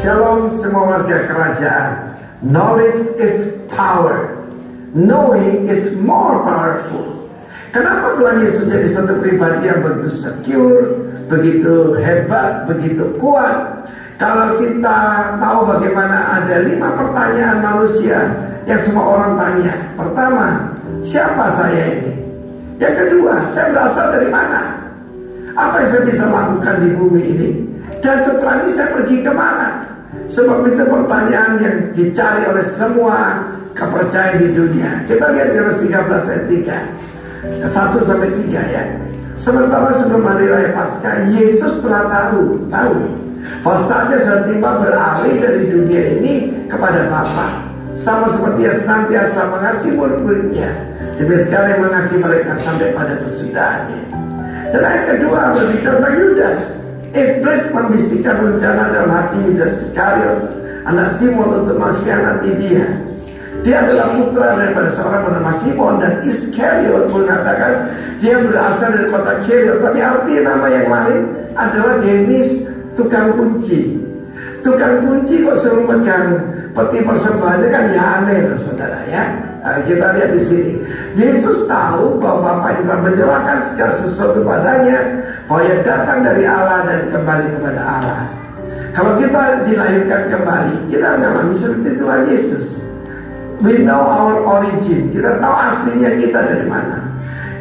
Shalom semua warga kerajaan. Knowledge is power. Knowing is more powerful. Kenapa Tuhan Yesus jadi satu pribadi yang begitu secure, begitu hebat, begitu kuat? Kalau kita tahu bagaimana ada 5 pertanyaan manusia yang semua orang tanya. Pertama, siapa saya ini? Yang kedua, saya berasal dari mana? Apa yang saya bisa lakukan di bumi ini? Dan setelah ini saya pergi kemana? Sebab itu pertanyaan yang dicari oleh semua kepercayaan di dunia. Kita lihat Yohanes 13 ayat 3 1-3 ya. Sementara sebelum hari raya Paskah, Yesus telah tahu bahwa saatnya sudah tiba beralih dari dunia ini kepada Bapa. Sama seperti yang senantiasa mengasihi murid-muridnya, demikian yang mengasihi mereka sampai pada kesudahannya. Dan ayat kedua berbicara tentang Yudas. Iblis membisikkan rencana dalam hati Yudas Iskariot, anak Simon, untuk mengkhianati dia. Dia adalah putra daripada seorang bernama Simon, dan Iskariot mengatakan dia berasal dari kota Keriot, tapi arti nama yang lain adalah Denis, tukang kunci. Tukang kunci kok suruh megang peti persembahan, kan ya aneh loh saudara ya. Nah, kita lihat di sini, Yesus tahu bahwa Bapa telah menyerahkan segala sesuatu padanya, bahwa ia datang dari Allah dan kembali kepada Allah. Kalau kita dilahirkan kembali, kita mengalami seperti Tuhan Yesus. We know our origin. Kita tahu aslinya kita dari mana.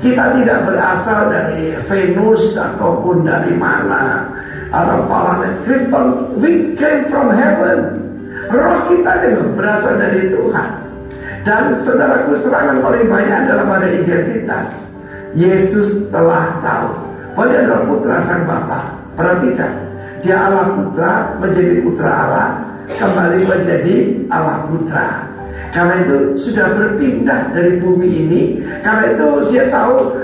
Kita tidak berasal dari Venus ataupun dari mana, atau planet Krypton. We came from heaven. Roh kita berasal dari Tuhan. Dan saudaraku, serangan paling banyak adalah pada identitas. Yesus telah tahu bahwa dia adalah putra sang Bapa. Perhatikan, dia Allah putra, menjadi putra Allah, kembali menjadi Allah putra. Karena itu sudah berpindah dari bumi ini. Karena itu dia tahu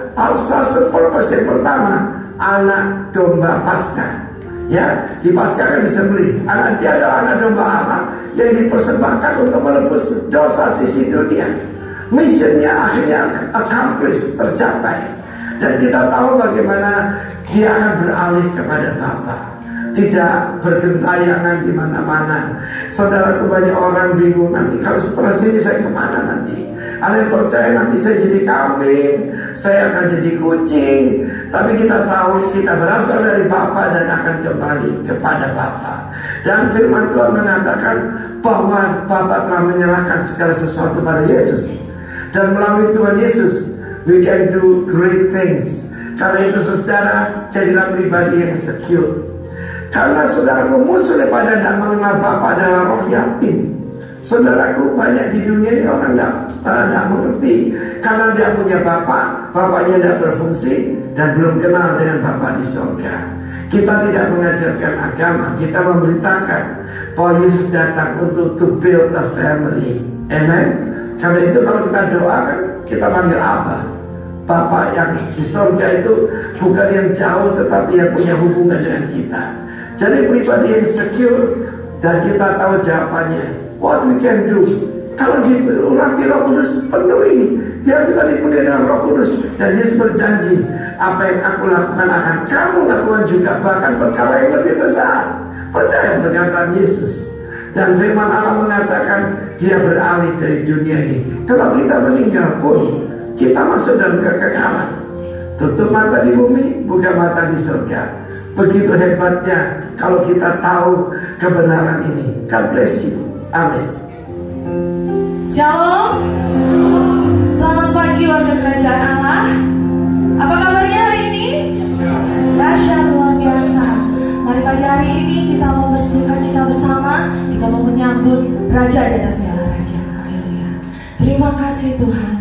salah purpose yang pertama, anak domba Paskah. Ya, di Paskah kan disembelih. Dia adalah anak domba Allah yang dipersembahkan untuk menebus dosa sisi dunia. Misinya akhirnya accomplished, tercapai. Dan kita tahu bagaimana dia akan beralih kepada Bapa. Tidak bergentayangan di mana-mana. Saudaraku, banyak orang bingung, nanti kalau setelah sini saya kemana nanti? Ada yang percaya nanti saya jadi kambing, saya akan jadi kucing. Tapi kita tahu kita berasal dari Bapa dan akan kembali kepada Bapa. Dan firman Tuhan mengatakan bahwa Bapa telah menyerahkan segala sesuatu pada Yesus. Dan melalui Tuhan Yesus, we can do great things. Karena itu saudara, jadilah pribadi yang secure. Karena saudaraku, musuh daripada tidak mengenal Bapa adalah roh yatim. Saudaraku, banyak di dunia ini orang tidak mengerti. Karena dia punya Bapa, Bapaknya tidak berfungsi, dan belum kenal dengan Bapa di surga. Kita tidak mengajarkan agama, kita memberitakan bahwa Yesus datang untuk to build a family. Amen. Karena itu kalau kita doakan, kita panggil Abba. Bapa yang di surga itu bukan yang jauh, tetapi yang punya hubungan dengan kita. Jadi pribadi yang secure, dan kita tahu jawabannya. What we can do? Kalau diurapi Roh Kudus, penuhi. Biar kita dipenuhi dengan Roh Kudus. Dan Yesus berjanji, apa yang aku lakukan akan kamu lakukan juga, bahkan perkara yang lebih besar. Percaya perkataan Yesus. Dan firman Allah mengatakan dia beralih dari dunia ini. Kalau kita meninggal pun, kita masuk dalam kekekalan. Tutup mata di bumi, buka mata di surga. Begitu hebatnya kalau kita tahu kebenaran ini. God bless you. Amin. Shalom. Selamat pagi warga kerajaan Allah. Apa kabarnya hari ini? Dahsyat, luar biasa. Mari pagi hari ini kita mau bersukacita bersama. Kita mau menyambut Raja di atas segala raja. Haleluya. Terima kasih Tuhan.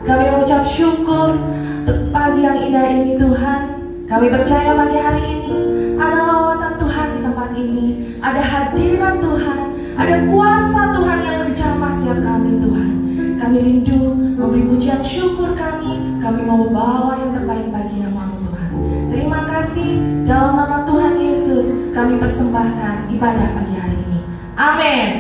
Kami mengucap syukur untuk pagi yang indah ini Tuhan. Kami percaya pagi hari ini ada lawatan Tuhan di tempat ini, ada hadirat Tuhan, ada kuasa Tuhan yang menjamah setiap kami Tuhan. Kami rindu memberi pujian syukur kami mau membawa yang terbaik bagi nama-Mu Tuhan. Terima kasih, dalam nama Tuhan Yesus kami persembahkan ibadah pagi hari ini. Amin.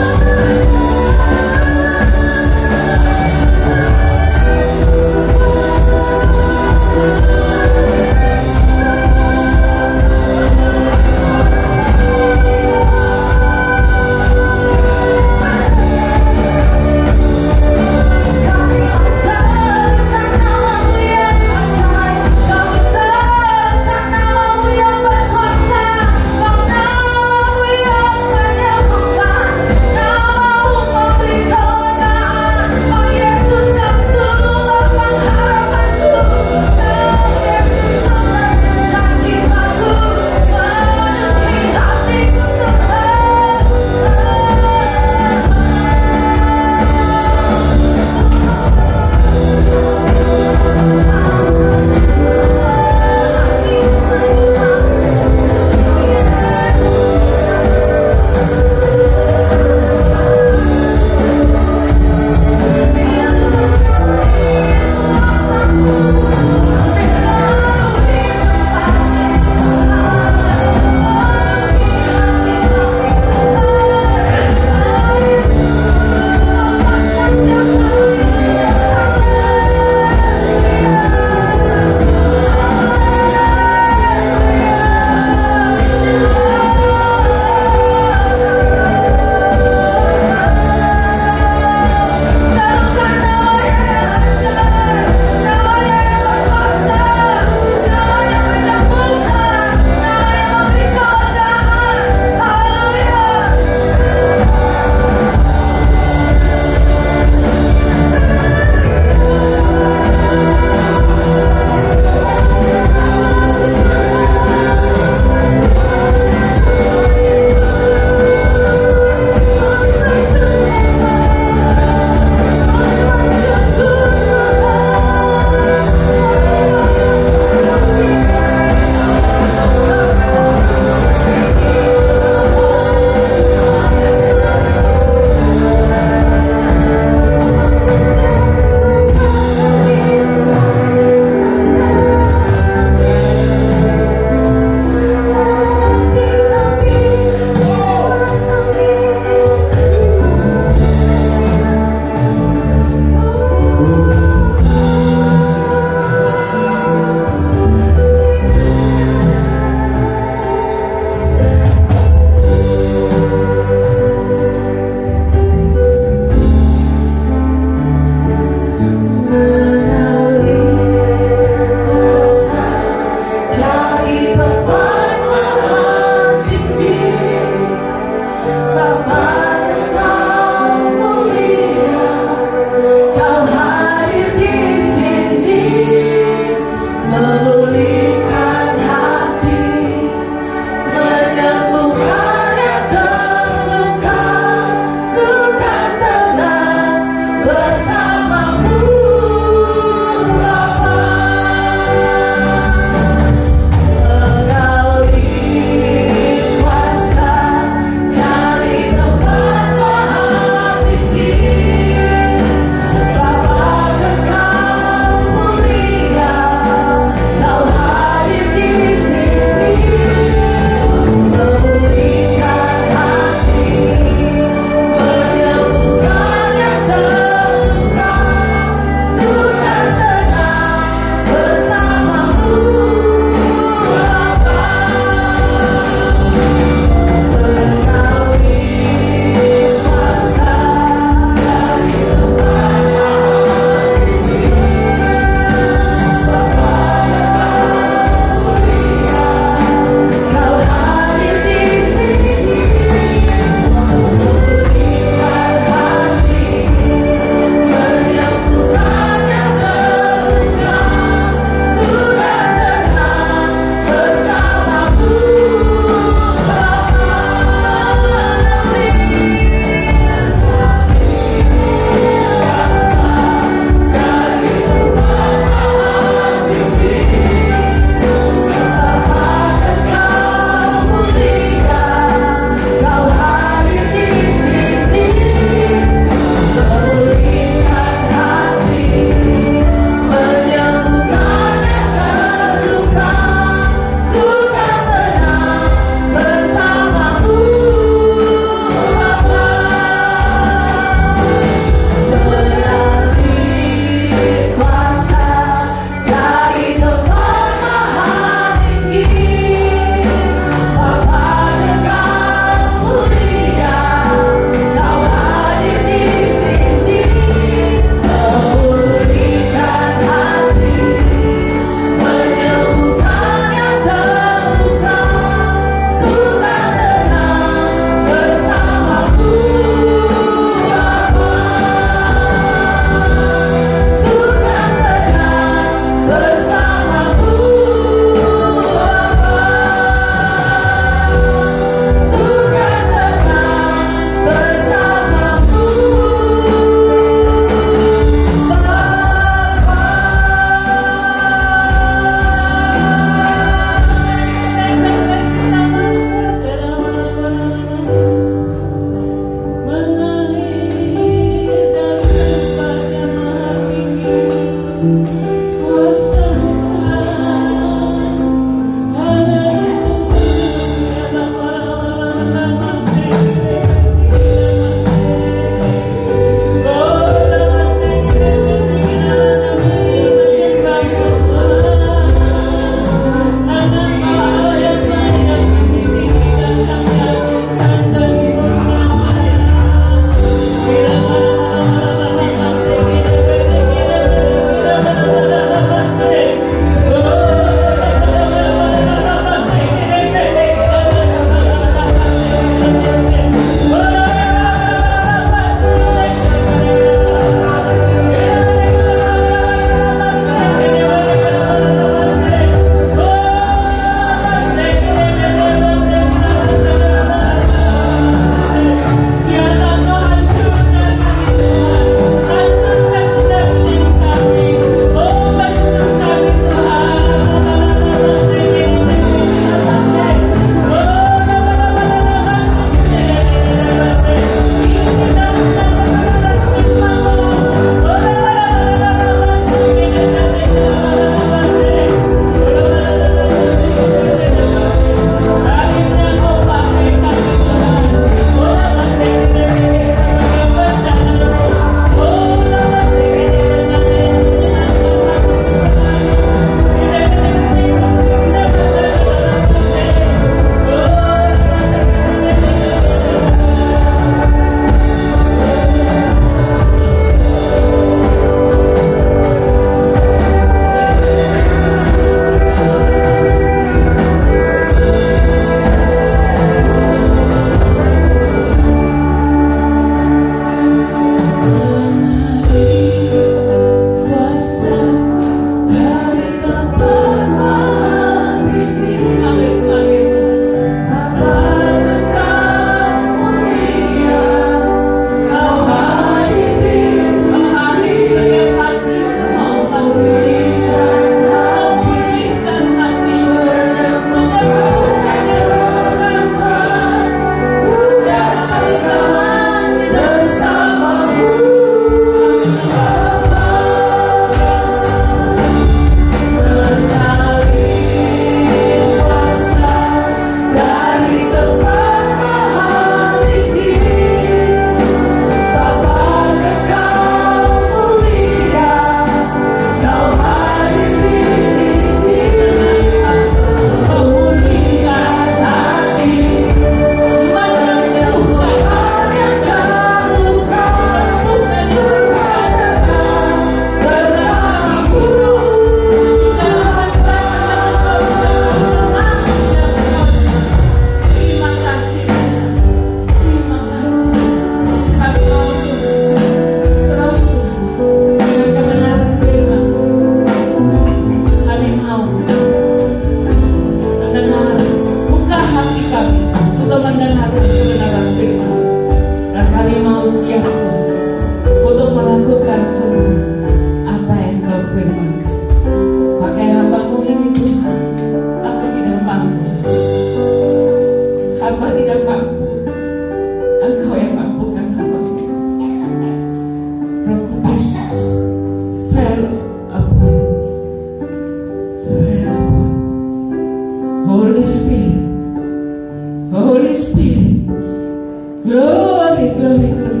glory, glory.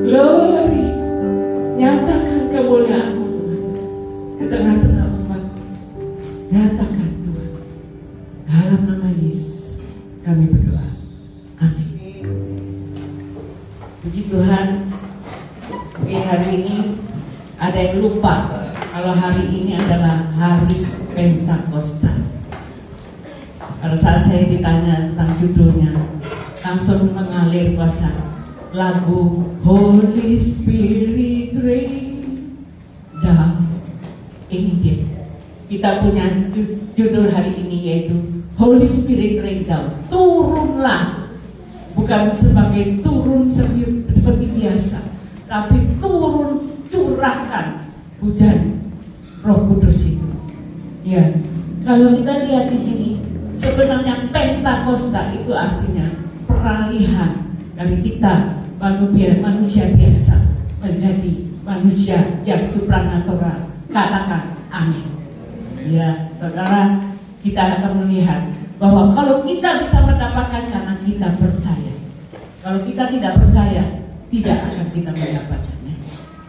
Glory. Nyatakan kemuliaan-Mu Tuhan di tengah-tengah umat. Nyatakan Tuhan. Dalam nama Yesus kami berdoa. Amin. Puji Tuhan. Hari ini ada yang lupa kalau hari ini adalah hari Pentakosta. Pada saat saya ditanya tentang judulnya, langsung mengalir bahasa lagu Holy Spirit Rain Down. Ini dia. Kita punya judul hari ini yaitu Holy Spirit Rain Down. Turunlah, bukan sebagai turun seperti biasa, tapi turun, curahkan hujan Roh Kudus itu. Ya, kalau kita lihat di sini, sebenarnya Pentakosta itu artinya peralihan dari kita manusia biasa menjadi manusia yang supranatural. Katakan amin. Ya, saudara, kita akan melihat bahwa kalau kita bisa mendapatkan karena kita percaya. Kalau kita tidak percaya, tidak akan kita mendapatkannya.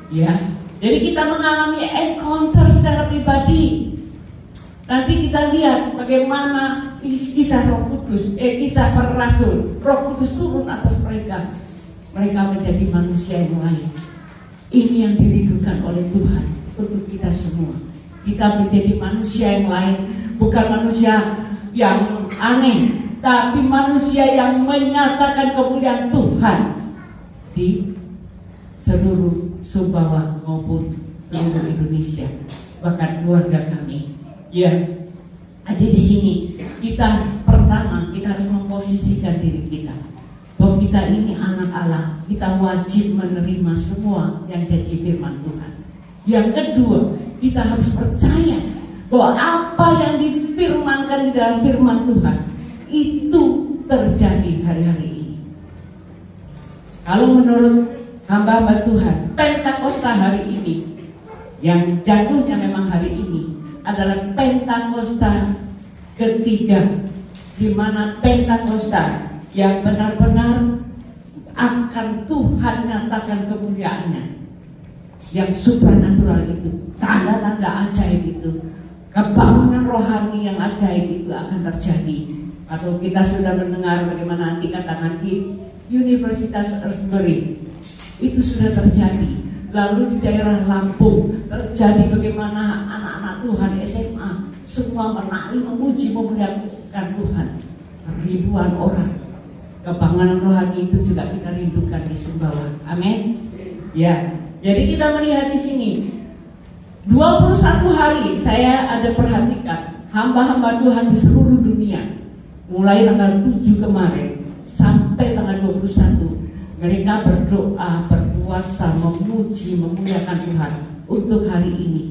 Ya, jadi kita mengalami encounter secara pribadi. Nanti kita lihat bagaimana kisah Roh Kudus, kisah para rasul. Roh Kudus turun atas mereka. Mereka menjadi manusia yang lain. Ini yang dirindukan oleh Tuhan untuk kita semua. Kita menjadi manusia yang lain, bukan manusia yang aneh, tapi manusia yang menyatakan kemuliaan Tuhan di seluruh Sumbawa maupun seluruh Indonesia, bahkan keluarga kami. Ya, ada di sini kita pertama kita harus memposisikan diri kita bahwa kita ini anak Allah. Kita wajib menerima semua yang janji firman Tuhan. Yang kedua, kita harus percaya bahwa apa yang difirmankan di dalam firman Tuhan itu terjadi hari-hari ini. Kalau menurut hamba-hamba Tuhan, Pentakosta hari ini yang jatuhnya memang hari ini adalah Pentakosta ketiga, di mana Pentakosta yang benar-benar akan Tuhan nyatakan kemuliaannya, yang supranatural itu, tanda-tanda ajaib itu, kebangunan rohani yang ajaib itu akan terjadi. Atau kita sudah mendengar bagaimana nanti katakan di Universitas Earthbury itu sudah terjadi. Lalu di daerah Lampung terjadi bagaimana anak-anak Tuhan SMA semua menari, memuji, memuliakan Tuhan. Ribuan orang. Kebangunan rohani itu juga kita rindukan di Sumbawa. Amin. Ya. Jadi kita melihat di sini 21 hari saya ada perhatikan hamba-hamba Tuhan di seluruh dunia. Mulai tanggal 7 kemarin sampai tanggal 21 mereka berdoa, berpuasa, memuji, memuliakan Tuhan untuk hari ini.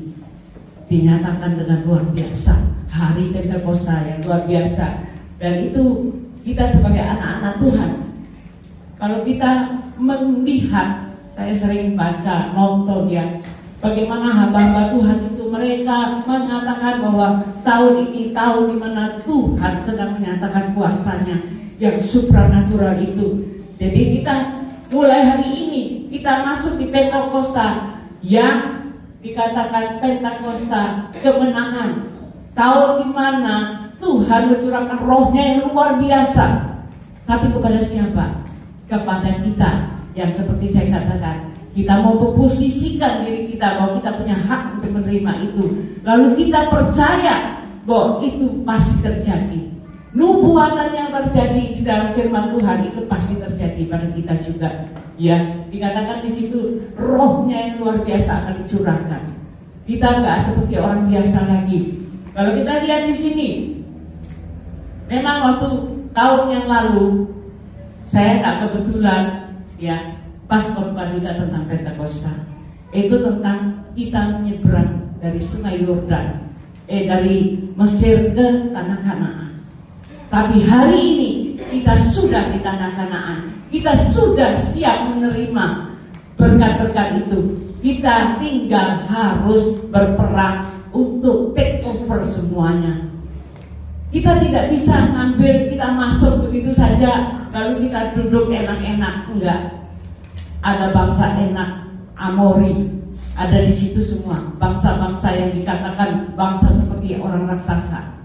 Dinyatakan dengan luar biasa, hari Pentakosta yang luar biasa. Dan itu kita sebagai anak-anak Tuhan, kalau kita melihat, saya sering baca, nonton ya, bagaimana hamba-hamba Tuhan itu mereka mengatakan bahwa tahun ini tahun di mana Tuhan sedang menyatakan kuasanya yang supranatural itu. Jadi kita mulai hari ini kita masuk di Pentakosta yang dikatakan Pentakosta kemenangan, tahun di mana Tuhan mencurahkan rohnya yang luar biasa. Tapi kepada siapa? Kepada kita yang seperti saya katakan, kita mau memposisikan diri kita bahwa kita punya hak untuk menerima itu. Lalu kita percaya bahwa itu pasti terjadi. Nubuatan yang terjadi di dalam firman Tuhan itu pasti terjadi pada kita juga. Ya, dikatakan di situ rohnya yang luar biasa akan dicurahkan. Kita nggak seperti orang biasa lagi. Kalau kita lihat di sini, memang waktu tahun yang lalu saya tak kebetulan ya pas khotbah juga tentang Pentakosta. Itu tentang kita menyeberang dari Sungai Yordan, dari Mesir ke tanah Kanaan. Tapi hari ini kita sudah di tanah Kanaan. Kita sudah siap menerima berkat-berkat itu. Kita tinggal harus berperang untuk take over semuanya. Kita tidak bisa ngambil, kita masuk begitu saja lalu kita duduk enak-enak. Enggak. Ada bangsa enak, Amori, ada di situ semua. Bangsa-bangsa yang dikatakan bangsa seperti orang raksasa.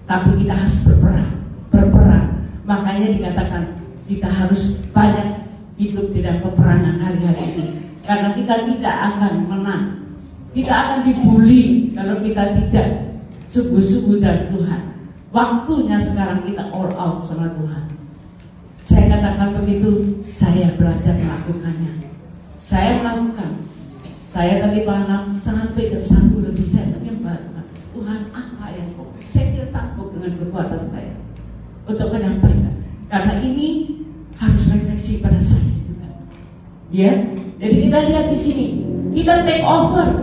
Tapi kita harus berperang. Makanya dikatakan kita harus banyak hidup di dalam peperangan hari-hari ini. Karena kita tidak akan menang. Kita akan dibully kalau kita tidak sungguh-sungguh dari Tuhan. Waktunya sekarang kita all out sama Tuhan. Saya katakan begitu, saya belajar melakukannya. Saya melakukan. Saya tadi malam sampai jam 1 lebih saya menyembah Tuhan. Tuhan, apa yang kau? Saya tidak sanggup dengan kekuatan saya untuk menyampaikan. Karena ini harus refleksi pada saya juga. Ya, jadi kita lihat di sini, kita take over.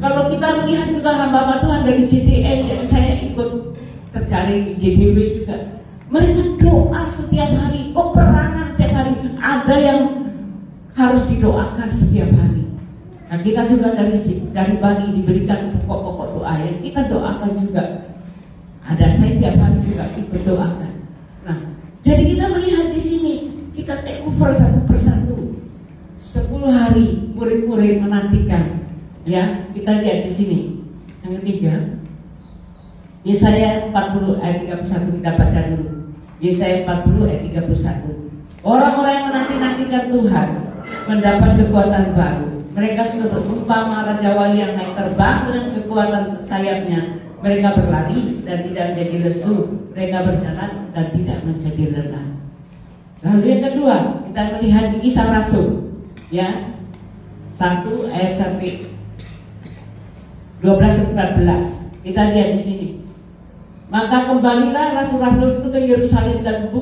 Kalau kita melihat juga hamba Tuhan dari JDN, saya ikut terjaring di JDW juga. Mereka doa setiap hari, peperangan setiap hari. Ada yang harus didoakan setiap hari. Nah, kita juga dari Bani diberikan pokok-pokok doa yang kita doakan juga. Ada saya tiap hari juga ikut doakan. Nah, jadi kita melihat di sini, kita take over satu persatu. 10 hari murid-murid menantikan. Ya, kita lihat di sini. Yang ketiga, Yesaya 40 ayat 31, kita baca dulu. Yesaya 40 ayat 31. Orang-orang yang menanti-nantikan Tuhan mendapat kekuatan baru. Mereka seumpama raja wali yang naik terbang dengan kekuatan sayapnya. Mereka berlari dan tidak menjadi lesu. Mereka berjalan dan tidak menjadi lelah. Lalu yang kedua, kita melihat di Kisah Rasul, ya, 1 ayat sampai 12-14. Kita lihat di sini. Maka kembalilah rasul-rasul itu ke Yerusalem dan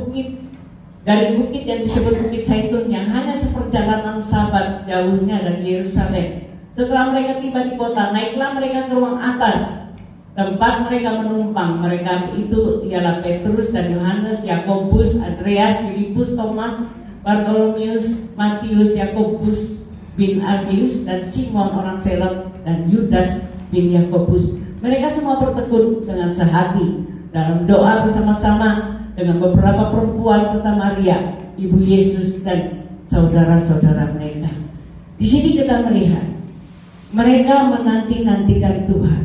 dari bukit yang disebut Bukit Zaitun yang hanya seperjalanan sahabat jauhnya dari Yerusalem. Setelah mereka tiba di kota, naiklah mereka ke ruang atas tempat mereka menumpang. Mereka itu ialah Petrus dan Yohanes, Yakobus, Andreas, Filipus, Thomas, Bartolomeus, Matius, Yakobus bin Alfeus dan Simon orang Selot dan Yudas bin Yakobus. Mereka semua bertekun dengan sehati dalam doa bersama-sama dengan beberapa perempuan serta Maria, ibu Yesus dan saudara-saudara mereka. Di sini kita melihat mereka menanti-nantikan Tuhan.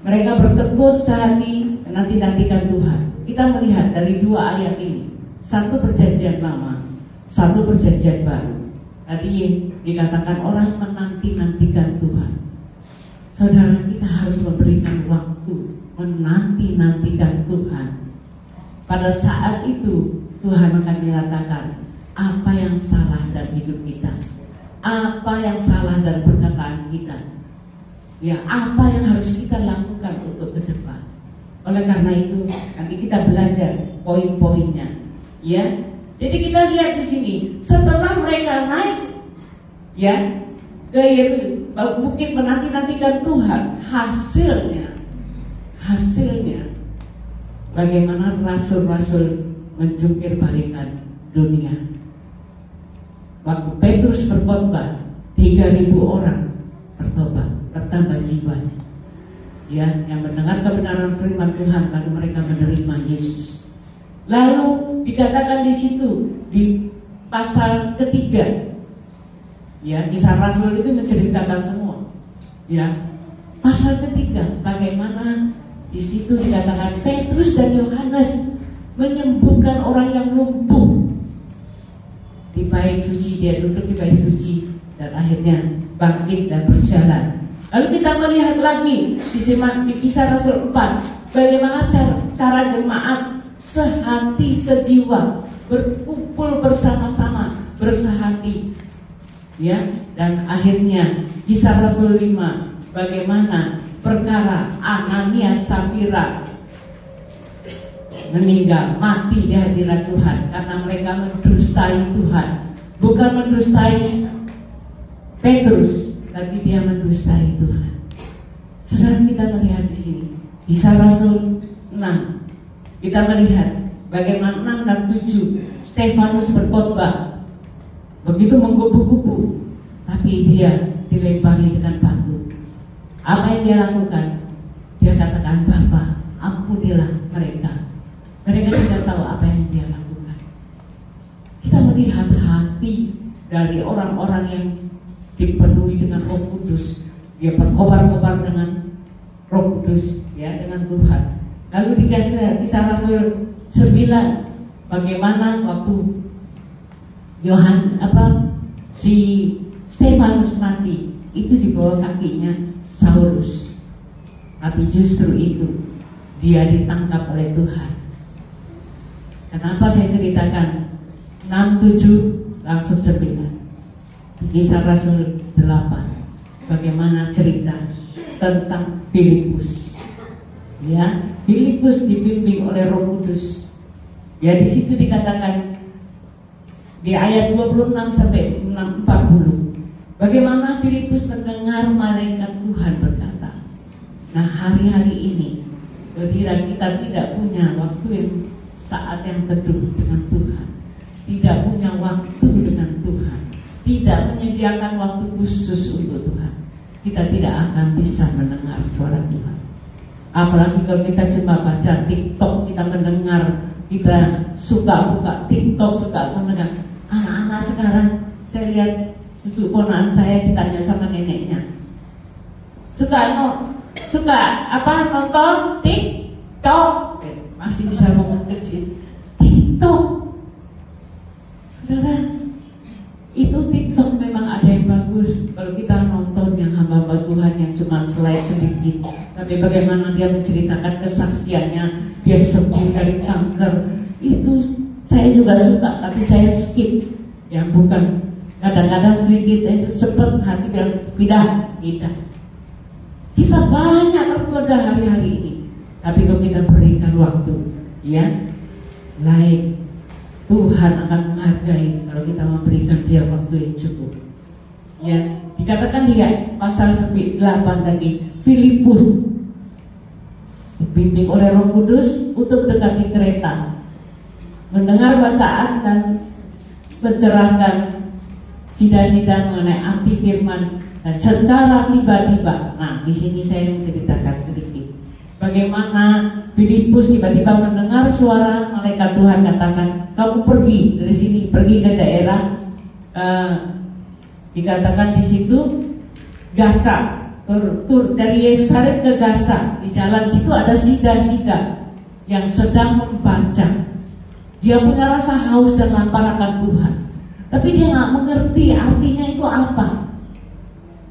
Mereka bertekun sehati menanti-nantikan Tuhan. Kita melihat dari 2 ayat ini, satu perjanjian lama, satu perjanjian baru. Tadi dikatakan orang menanti-nantikan Tuhan. Saudara, kita harus memberikan waktu menanti-nantikan Tuhan. Pada saat itu Tuhan akan menyatakan apa yang salah dalam hidup kita, apa yang salah dalam perkataan kita, ya, apa yang harus kita lakukan untuk ke depan. Oleh karena itu nanti kita belajar poin-poinnya, ya. Jadi kita lihat di sini, setelah mereka naik, ya, ke bukit menanti-nantikan Tuhan, hasilnya bagaimana rasul-rasul menjungkir balikan dunia. Waktu Petrus berkhotbah, 3.000 orang bertobat, bertambah jiwanya, ya, yang mendengar kebenaran firman Tuhan, lalu mereka menerima Yesus. Lalu dikatakan di situ di pasal ketiga, ya, Kisah Rasul itu menceritakan semua, ya. Pasal ketiga, bagaimana di situ dikatakan Petrus dan Yohanes menyembuhkan orang yang lumpuh di bait suci. Dia duduk di bait suci dan akhirnya bangkit dan berjalan. Lalu kita melihat lagi di Kisah Rasul 4, bagaimana cara jemaat sehati sejiwa berkumpul bersama-sama, bersehati, ya. Dan akhirnya Kisah Rasul 5, bagaimana perkara Ananias Safira meninggal, mati di hadirat Tuhan karena mereka mendustai Tuhan. Bukan mendustai Petrus, tapi dia mendustai Tuhan. Saudara, kita melihat di sini Kisah Rasul 6, kita melihat bagaimana 6 dan 7 Stefanus berkhotbah, begitu menggebu-gebu, tapi dia dilempari dengan batu. Apa yang dia lakukan? Dia katakan, ampunilah mereka. Mereka tidak tahu apa yang dia lakukan. Kita melihat hati dari orang-orang yang dipenuhi dengan Roh Kudus. Dia berkobar-kobar dengan Roh Kudus, ya, dengan Tuhan. Lalu di Kisah Rasul 9, bagaimana waktu si Stefanus mati, itu di bawah kakinya Saulus. Tapi justru itu dia ditangkap oleh Tuhan. Kenapa saya ceritakan 6, 7 langsung 9. Kisah Rasul 8, bagaimana cerita tentang Filipus. Ya, Filipus dibimbing oleh Roh Kudus. Ya, di situ dikatakan di ayat 26 sampai 40. Bagaimana Filipus mendengar malaikat Tuhan berkata. Nah, hari-hari ini ketika kita tidak punya waktu saat yang teduh dengan Tuhan, tidak punya waktu dengan Tuhan, tidak menyediakan waktu khusus untuk Tuhan, kita tidak akan bisa mendengar suara Tuhan. Apalagi kalau kita cuma baca TikTok, kita mendengar, kita suka buka TikTok, suka mendengar. Anak-anak sekarang saya lihat cucu ponakan saya ditanya sama neneknya, suka nonton TikTok, masih bisa ngomong kecil TikTok. Saudara, itu TikTok memang ada yang bagus kalau kita nonton yang hamba-hamba Tuhan yang cuma slide sedikit, tapi bagaimana dia menceritakan kesaksiannya, dia sembuh dari kanker, itu saya juga suka, tapi saya skip. Yang bukan, kadang-kadang sedikit itu sepet hati bilang pindah. Kita banyak tergoda hari-hari ini, tapi kalau kita berikan waktu, ya, lain Tuhan akan menghargai kalau kita memberikan dia waktu yang cukup. Ya, dikatakan dia pasal 8 tadi, Filipus dibimbing oleh Roh Kudus untuk mendekati kereta, mendengar bacaan dan mencerahkan sida-sida mengenai arti firman, dan secara tiba-tiba. Nah, di sini saya menceritakan sedikit bagaimana Filipus tiba-tiba mendengar suara malaikat Tuhan katakan, kamu pergi dari sini, pergi ke daerah dikatakan di situ Gaza, tur dari Yerusalem ke Gaza. Di jalan situ ada sida-sida yang sedang membaca. Dia punya rasa haus dan lapar akan Tuhan, tapi dia nggak mengerti artinya itu apa.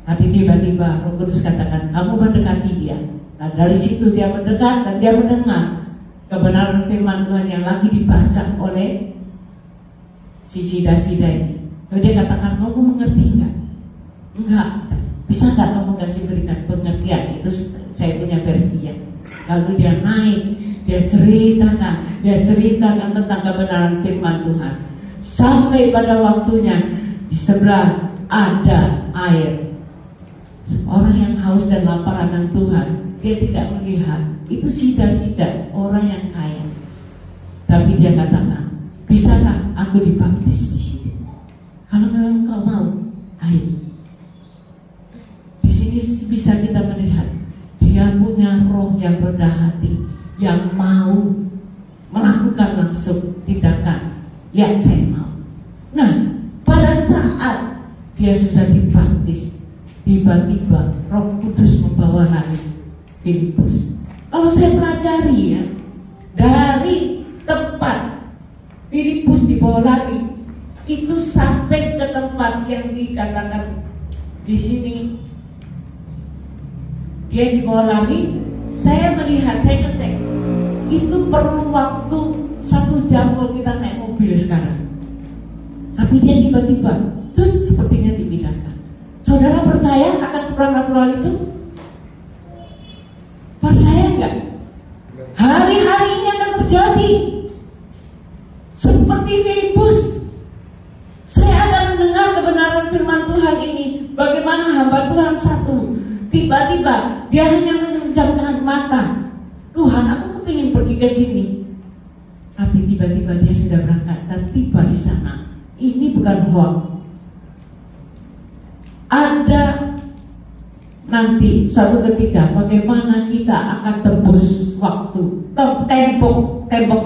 Tapi tiba-tiba Roh Kudus katakan, kamu mendekati dia. Nah, dari situ dia mendekat dan dia mendengar kebenaran firman Tuhan yang lagi dibaca oleh si sida-sida ini. Lalu dia katakan, kamu mengerti enggak? Enggak. Bisa enggak kamu kasih berikan pengertian? Itu saya punya versinya. Lalu dia naik, dia ceritakan tentang kebenaran firman Tuhan. Sampai pada waktunya di sebelah ada air. Orang yang haus dan lapar akan Tuhan, dia tidak melihat itu sida-sida orang yang kaya. Tapi dia katakan, bisakah aku dibaptis di sini? Kalau memang kau mau, ayo. Di sini bisa kita melihat dia punya roh yang rendah hati, yang mau melakukan langsung tindakan. Ya, saya mau. Nah, pada saat dia sudah dibaptis, tiba-tiba Roh Kudus membawa lari Filipus. Kalau saya pelajari ya, dari tempat Filipus dibawa lari itu sampai ke tempat yang dikatakan di sini dia dibawa lari, saya melihat, saya ngecek, itu perlu waktu 1 jam kalau kita naik mobil sekarang. Tapi dia tiba-tiba terus sepertinya dipindahkan. Saudara percaya akan supranatural itu? Percaya enggak? Hari-hari ini akan terjadi. Seperti Filipus, saya akan mendengar kebenaran firman Tuhan ini. Bagaimana hamba Tuhan satu, tiba-tiba dia hanya menjamkan mata. Tuhan, aku kepingin pergi ke sini. Tapi tiba-tiba dia sudah berangkat dan tiba di sana. Ini bukan hoax. Ada nanti suatu ketika bagaimana kita akan tebus waktu tembok,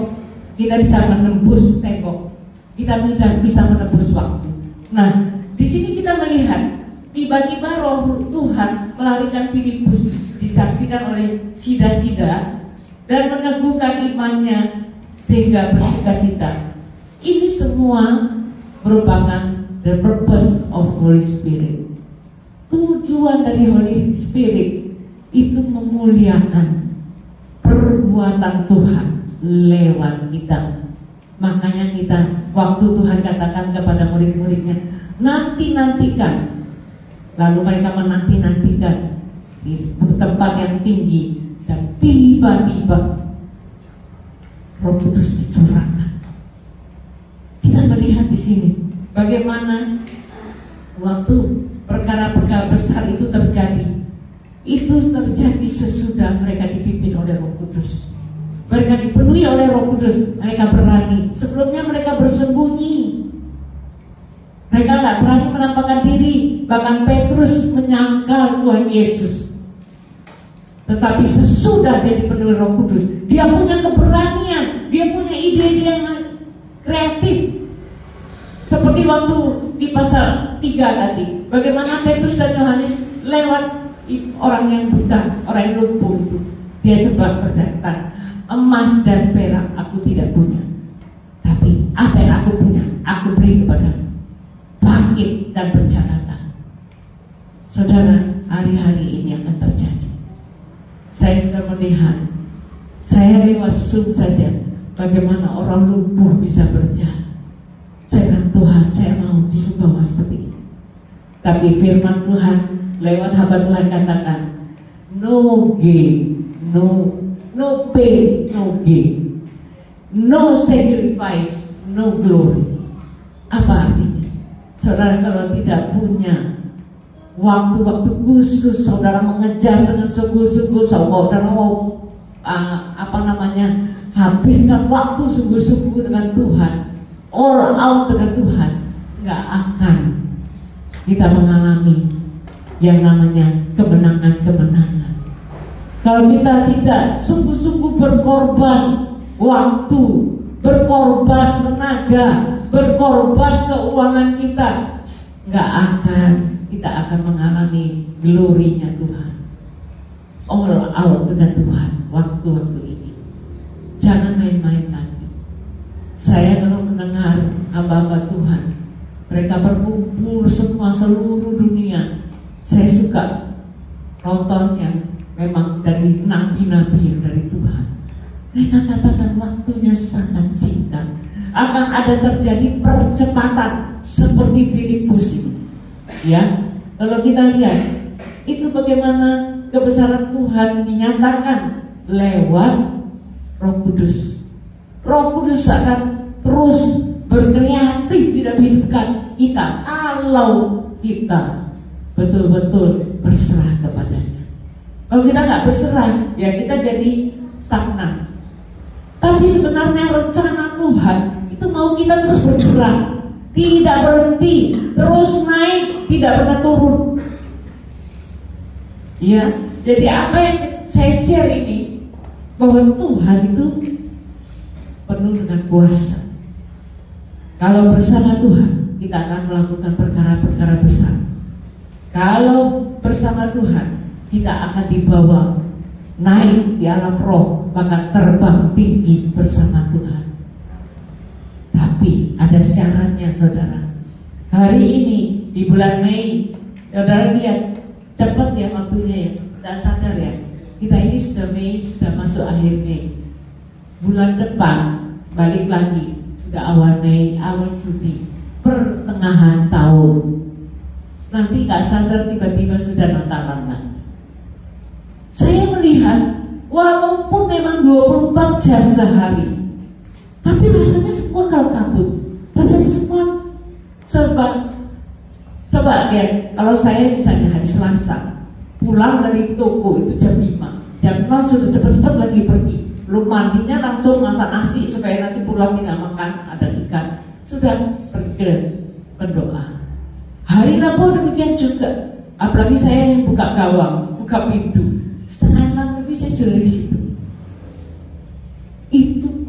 kita bisa menembus tembok, kita bisa menembus waktu. Nah, di sini kita melihat tiba-tiba Roh Tuhan melarikan Filipus, disaksikan oleh Sida-Sida dan meneguhkan imannya sehingga bersukacita. Ini semua merupakan the purpose of Holy Spirit. Tujuan dari Holy Spirit itu memuliakan perbuatan Tuhan lewat kita. Makanya kita, waktu Tuhan katakan kepada murid-muridnya, nantikan. Lalu mereka menanti-nantikan di tempat yang tinggi, dan tiba-tiba Roh Kudus dicurahkan. Kita melihat di sini bagaimana waktu perkara-perkara besar itu terjadi. Itu terjadi sesudah mereka dipimpin oleh Roh Kudus. Mereka dipenuhi oleh Roh Kudus, mereka berani. Sebelumnya mereka bersembunyi, mereka tidak berani menampakkan diri. Bahkan Petrus menyangkal Tuhan Yesus. Tetapi sesudah dia dipenuhi Roh Kudus, dia punya keberanian, dia punya ide-ide yang kreatif. Seperti waktu di pasal 3 tadi, bagaimana Petrus dan Yohanes lewat orang yang buta, orang yang lumpuh itu. Dia sebab berkata, emas dan perak aku tidak punya, tapi apa yang aku punya, aku beri kepadamu. Bangkit dan berjalanlah. Saudara, hari-hari ini akan terjadi. Saya sudah melihat, saya lewat Zoom saja, bagaimana orang lumpuh bisa berjalan. Saya bilang, Tuhan, saya mau disumbang seperti ini. Tapi firman Tuhan lewat hamba Tuhan katakan, no gain, no pain, no gain, no sacrifice, no glory. Apa artinya? Saudara kalau tidak punya waktu-waktu khusus, saudara mengejar dengan sungguh-sungguh, saudara mau habiskan waktu sungguh-sungguh dengan Tuhan, all out dengan Tuhan, nggak akan kita mengalami yang namanya kemenangan-kemenangan. Kalau kita tidak sungguh-sungguh berkorban waktu, berkorban tenaga, berkorban keuangan kita, kita akan mengalami glorinya Tuhan. All out dengan Tuhan waktu-waktu ini. Jangan main-main lagi. Saya kalau mendengar hamba-hamba Tuhan, mereka berkumpul semua seluruh dunia. Saya suka nonton yang memang dari nabi-nabi yang dari Tuhan. Mereka katakan waktunya sangat singkat, akan ada terjadi percepatan seperti Filipus ini. Ya, kalau kita lihat itu bagaimana kebesaran Tuhan dinyatakan lewat Roh Kudus. Roh Kudus akan terus berkreatif di dalam kehidupan kita kalau kita betul-betul berserah kepadanya. Kalau kita nggak berserah, ya kita jadi stagnan. Tapi sebenarnya rencana Tuhan itu mau kita terus bergerak, tidak berhenti, terus naik, tidak pernah turun. Ya, jadi apa yang saya share ini, bahwa Tuhan itu penuh dengan kuasa. Kalau bersama Tuhan, kita akan melakukan perkara-perkara besar. Kalau bersama Tuhan, kita akan dibawa naik di alam roh, bahkan terbang tinggi bersama Tuhan. Tapi ada syaratnya, saudara. Hari ini di bulan Mei, saudara lihat cepat ya waktunya ya, tidak sadar ya. Kita ini sudah Mei, sudah masuk akhir Mei. Bulan depan balik lagi, sudah awal Mei, awal Juni, pertengahan tahun. Nanti gak sadar tiba-tiba sudah Natalan lagi. Saya melihat walaupun memang 24 jam sehari, tapi rasanya semua kabut, rasanya semua serba. Coba lihat, kalau saya misalnya hari Selasa pulang dari toko itu jam 5, jam 6 sudah cepat-cepat lagi pergi, belum mandinya langsung masak nasi supaya nanti pulang tinggal makan, ada ikan, sudah pergi ke pendoa. Hari Rabu demikian juga, apalagi saya yang buka gawang, buka pintu, 5:30 lebih saya sudah di situ.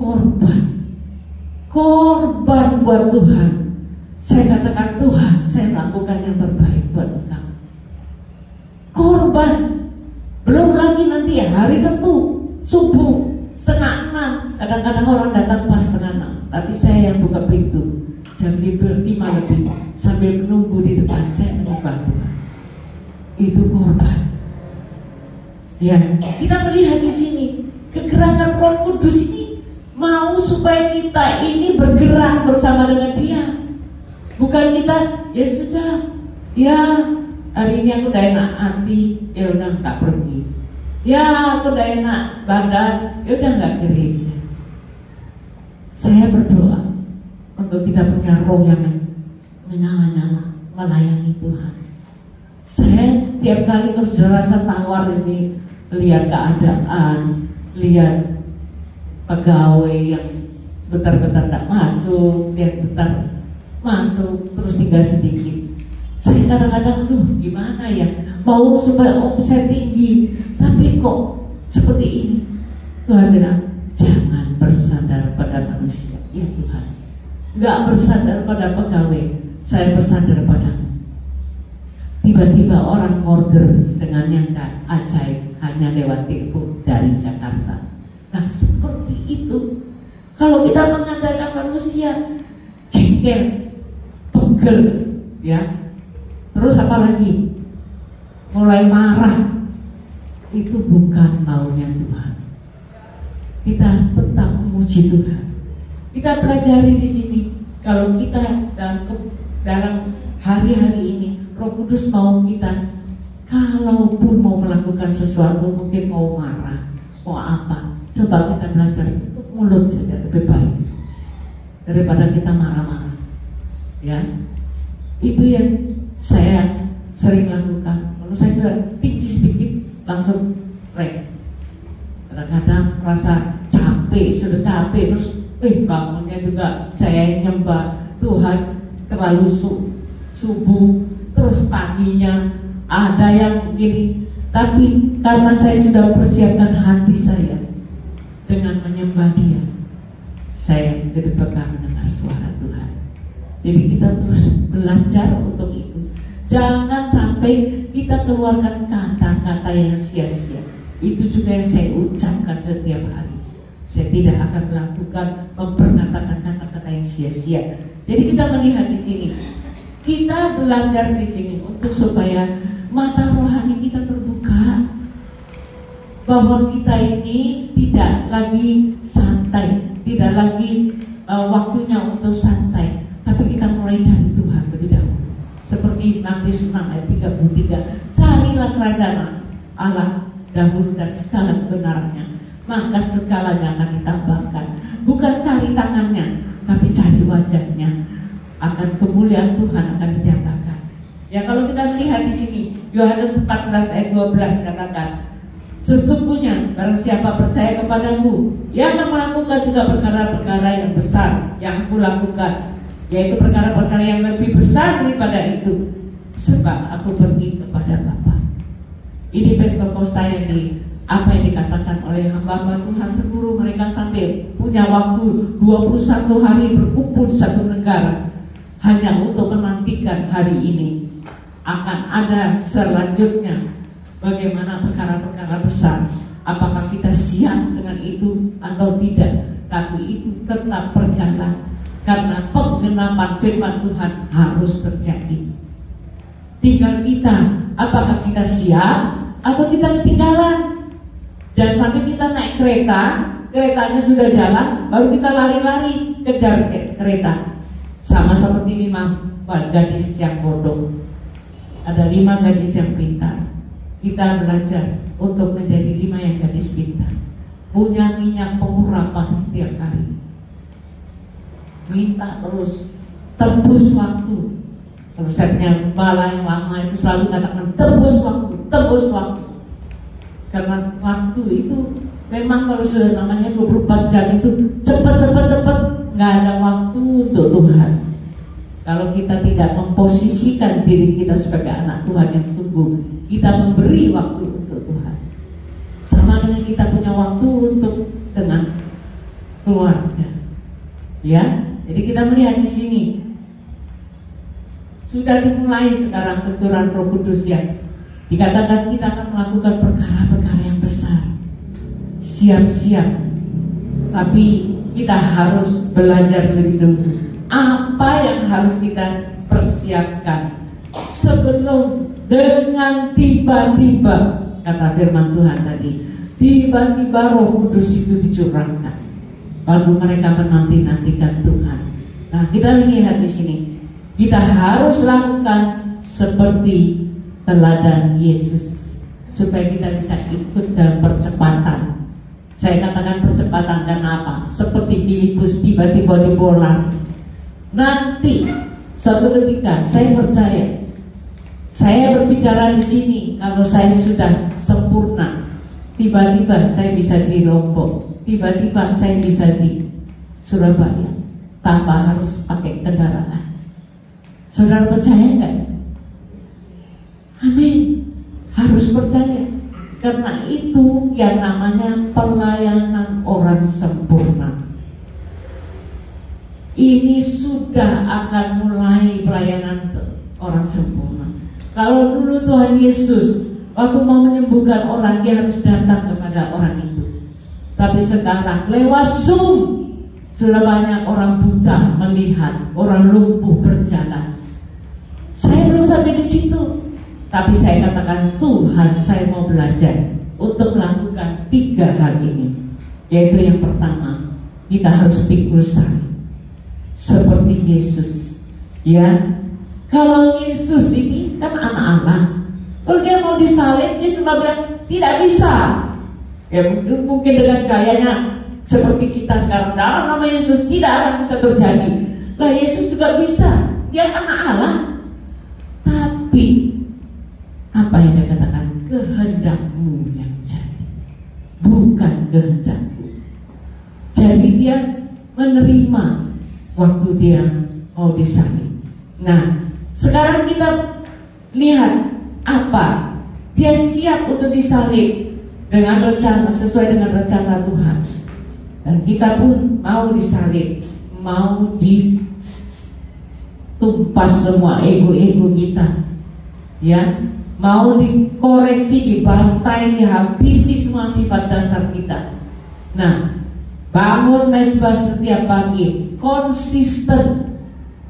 korban buat Tuhan. Saya katakan, Tuhan, saya melakukan yang terbaik buat Engkau. Korban. Belum lagi nanti ya hari Sabtu subuh 5:30. Kadang-kadang orang datang pas 5:30, tapi saya yang buka pintu jam 5 lebih sambil menunggu di depan. Saya menyembah Tuhan. Itu korban. Ya, kita melihat di sini kegerakan Roh Kudus ini mau supaya kita ini bergerak bersama dengan Dia. Bukan kita, ya sudah, ya hari ini aku udah enak hati, ya udah nggak pergi. Ya aku udah enak badan, ya udah nggak gereja. Saya berdoa untuk kita punya roh yang menyala-nyala melayani Tuhan. Saya tiap kali kalau sudah rasa tawar di sini, lihat keadaan, lihat pegawai yang bentar-bentar tidak masuk, lihat bentar masuk, terus tinggal sedikit. Saya kadang-kadang, gimana ya, mau supaya omset tinggi, tapi kok seperti ini. Tuhan bilang, jangan bersandar pada manusia, ya Tuhan. Nggak bersandar pada pegawai, saya bersandar padamu. Tiba-tiba orang order dengan yang ajaib hanya lewat telepon dari Jakarta. Nah seperti itu. Kalau kita mengandalkan manusia, jengkel, pegel, ya. Terus apa lagi? Mulai marah. Itu bukan maunya Tuhan. Kita tetap memuji Tuhan. Kita pelajari di sini. Kalau kita dalam hari-hari ini, Roh Kudus mau kita, kalaupun mau melakukan sesuatu, mungkin mau marah, mau apa, coba kita belajar mulut saja lebih baik daripada kita marah-marah. Ya, itu yang saya sering lakukan. Kalau saya sudah sedikit langsung break. Kadang-kadang merasa capek, sudah capek, terus bangunnya juga saya nyembah Tuhan terlalu subuh, terus paginya ada yang gini. Tapi karena saya sudah persiapkan hati saya dengan menyembah Dia, saya lebih peka mendengar suara Tuhan. Jadi kita terus belajar untuk itu. Jangan sampai kita keluarkan kata-kata yang sia-sia. Itu juga yang saya ucapkan setiap hari. Saya tidak akan memperkatakan kata-kata yang sia-sia. Jadi kita melihat di sini, kita belajar di sini untuk supaya mata rohani kita terbuka, bahwa kita ini tidak lagi santai, tidak lagi waktunya untuk santai, tapi kita mulai cari Tuhan lebih dahulu. Seperti Matius 6 ayat 33, carilah kerajaan Allah dahulu dan segala kebenarannya, maka segalanya akan ditambahkan. Bukan cari tangannya, tapi cari wajahnya, akan kemuliaan Tuhan akan dinyatakan. Ya, kalau kita melihat di sini Yohanes 14 ayat 12 katakan, sesungguhnya barang siapa percaya kepadaku, ia akan melakukan juga perkara-perkara yang besar yang aku lakukan, yaitu perkara-perkara yang lebih besar daripada itu, sebab aku pergi kepada Bapa. Ini Pentakosta yang apa yang dikatakan oleh hamba Tuhan seluruh mereka sampai punya waktu 21 hari berkumpul satu negara hanya untuk menantikan hari ini. Akan ada selanjutnya bagaimana perkara-perkara besar. Apakah kita siap dengan itu atau tidak? Tapi itu tetap berjalan karena penggenapan firman Tuhan harus terjadi. Tinggal kita, apakah kita siap atau kita ketinggalan? Dan sampai kita naik kereta, keretanya sudah jalan, baru kita lari-lari kejar kereta. Sama seperti 5 gadis yang bodoh. Ada 5 gadis yang pintar. Kita belajar untuk menjadi 5 yang gadis pintar. Punya minyak pengurapan setiap hari. Minta terus, tebus waktu. Konsepnya bala yang lama itu selalu katakan tebus waktu. Karena waktu itu memang kalau sudah namanya 24 jam itu cepat, nggak ada waktu untuk Tuhan. Kalau kita tidak memposisikan diri kita sebagai anak Tuhan yang sungguh, kita memberi waktu untuk Tuhan. Sama dengan kita punya waktu untuk dengan keluarga. Ya, jadi kita melihat di sini sudah dimulai sekarang pencurahan Roh Kudus ya. Dikatakan kita akan melakukan perkara-perkara yang besar. Siap-siap. Tapi kita harus belajar lebih dulu. Apa yang harus kita persiapkan sebelum dengan tiba-tiba, kata firman Tuhan tadi, tiba-tiba Roh Kudus itu dicurahkan, lalu mereka menanti-nantikan Tuhan. Nah, kita lihat di sini, kita harus lakukan seperti teladan Yesus supaya kita bisa ikut dalam percepatan. Saya katakan percepatan karena apa? Seperti Filipus tiba-tiba dibola. Nanti suatu ketika saya percaya, saya berbicara di sini kalau saya sudah sempurna, tiba-tiba saya bisa di Lombok, tiba-tiba saya bisa di Surabaya tanpa harus pakai kendaraan. Saudara percaya enggak? Amin. Harus percaya. Karena itu yang namanya pelayanan orang sempurna. Ini sudah akan mulai pelayanan orang sempurna. Kalau dulu Tuhan Yesus waktu mau menyembuhkan orang, dia harus datang kepada orang itu. Tapi sekarang lewat Zoom sudah banyak orang buta melihat, orang lumpuh berjalan. Saya belum sampai di situ, tapi saya katakan Tuhan, saya mau belajar untuk melakukan 3 hal ini. Yaitu yang pertama, kita harus pikul salib seperti Yesus. Ya, kalau Yesus ini kan anak Allah, kalau dia mau disalib, dia cuma bilang tidak bisa. Ya mungkin dengan gayanya seperti kita sekarang, dalam nama Yesus tidak akan bisa terjadi. Lah Yesus juga bisa, dia anak Allah. Tapi apa yang dia katakan? Kehendakmu yang jadi, bukan kehendakku. Jadi dia menerima waktu dia mau disalib. Nah, sekarang kita lihat apa? Dia siap untuk disalib dengan rencana, sesuai dengan rencana Tuhan. Dan kita pun mau disalib, mau ditumpas semua ego-ego kita, ya, mau dikoreksi, dibantai, dihabisi semua sifat dasar kita. Nah, bangun mesbah setiap pagi, konsisten.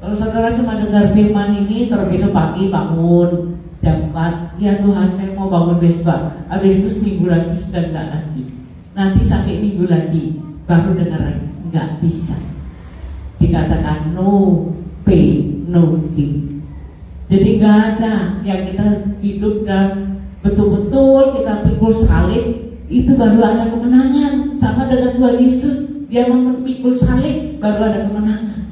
Kalau saudara cuma dengar firman ini, terus besok pagi bangun jam 4, ya Tuhan saya mau bangun mesbah, habis itu seminggu lagi sudah enggak lagi, nanti sampai minggu lagi baru dengar lagi, enggak bisa. Dikatakan no pay, no gain. Jadi enggak ada yang kita hidup dan betul-betul kita pikul salib, itu baru ada kemenangan. Sama dengan Tuhan Yesus, dia memikul salib baru ada kemenangan.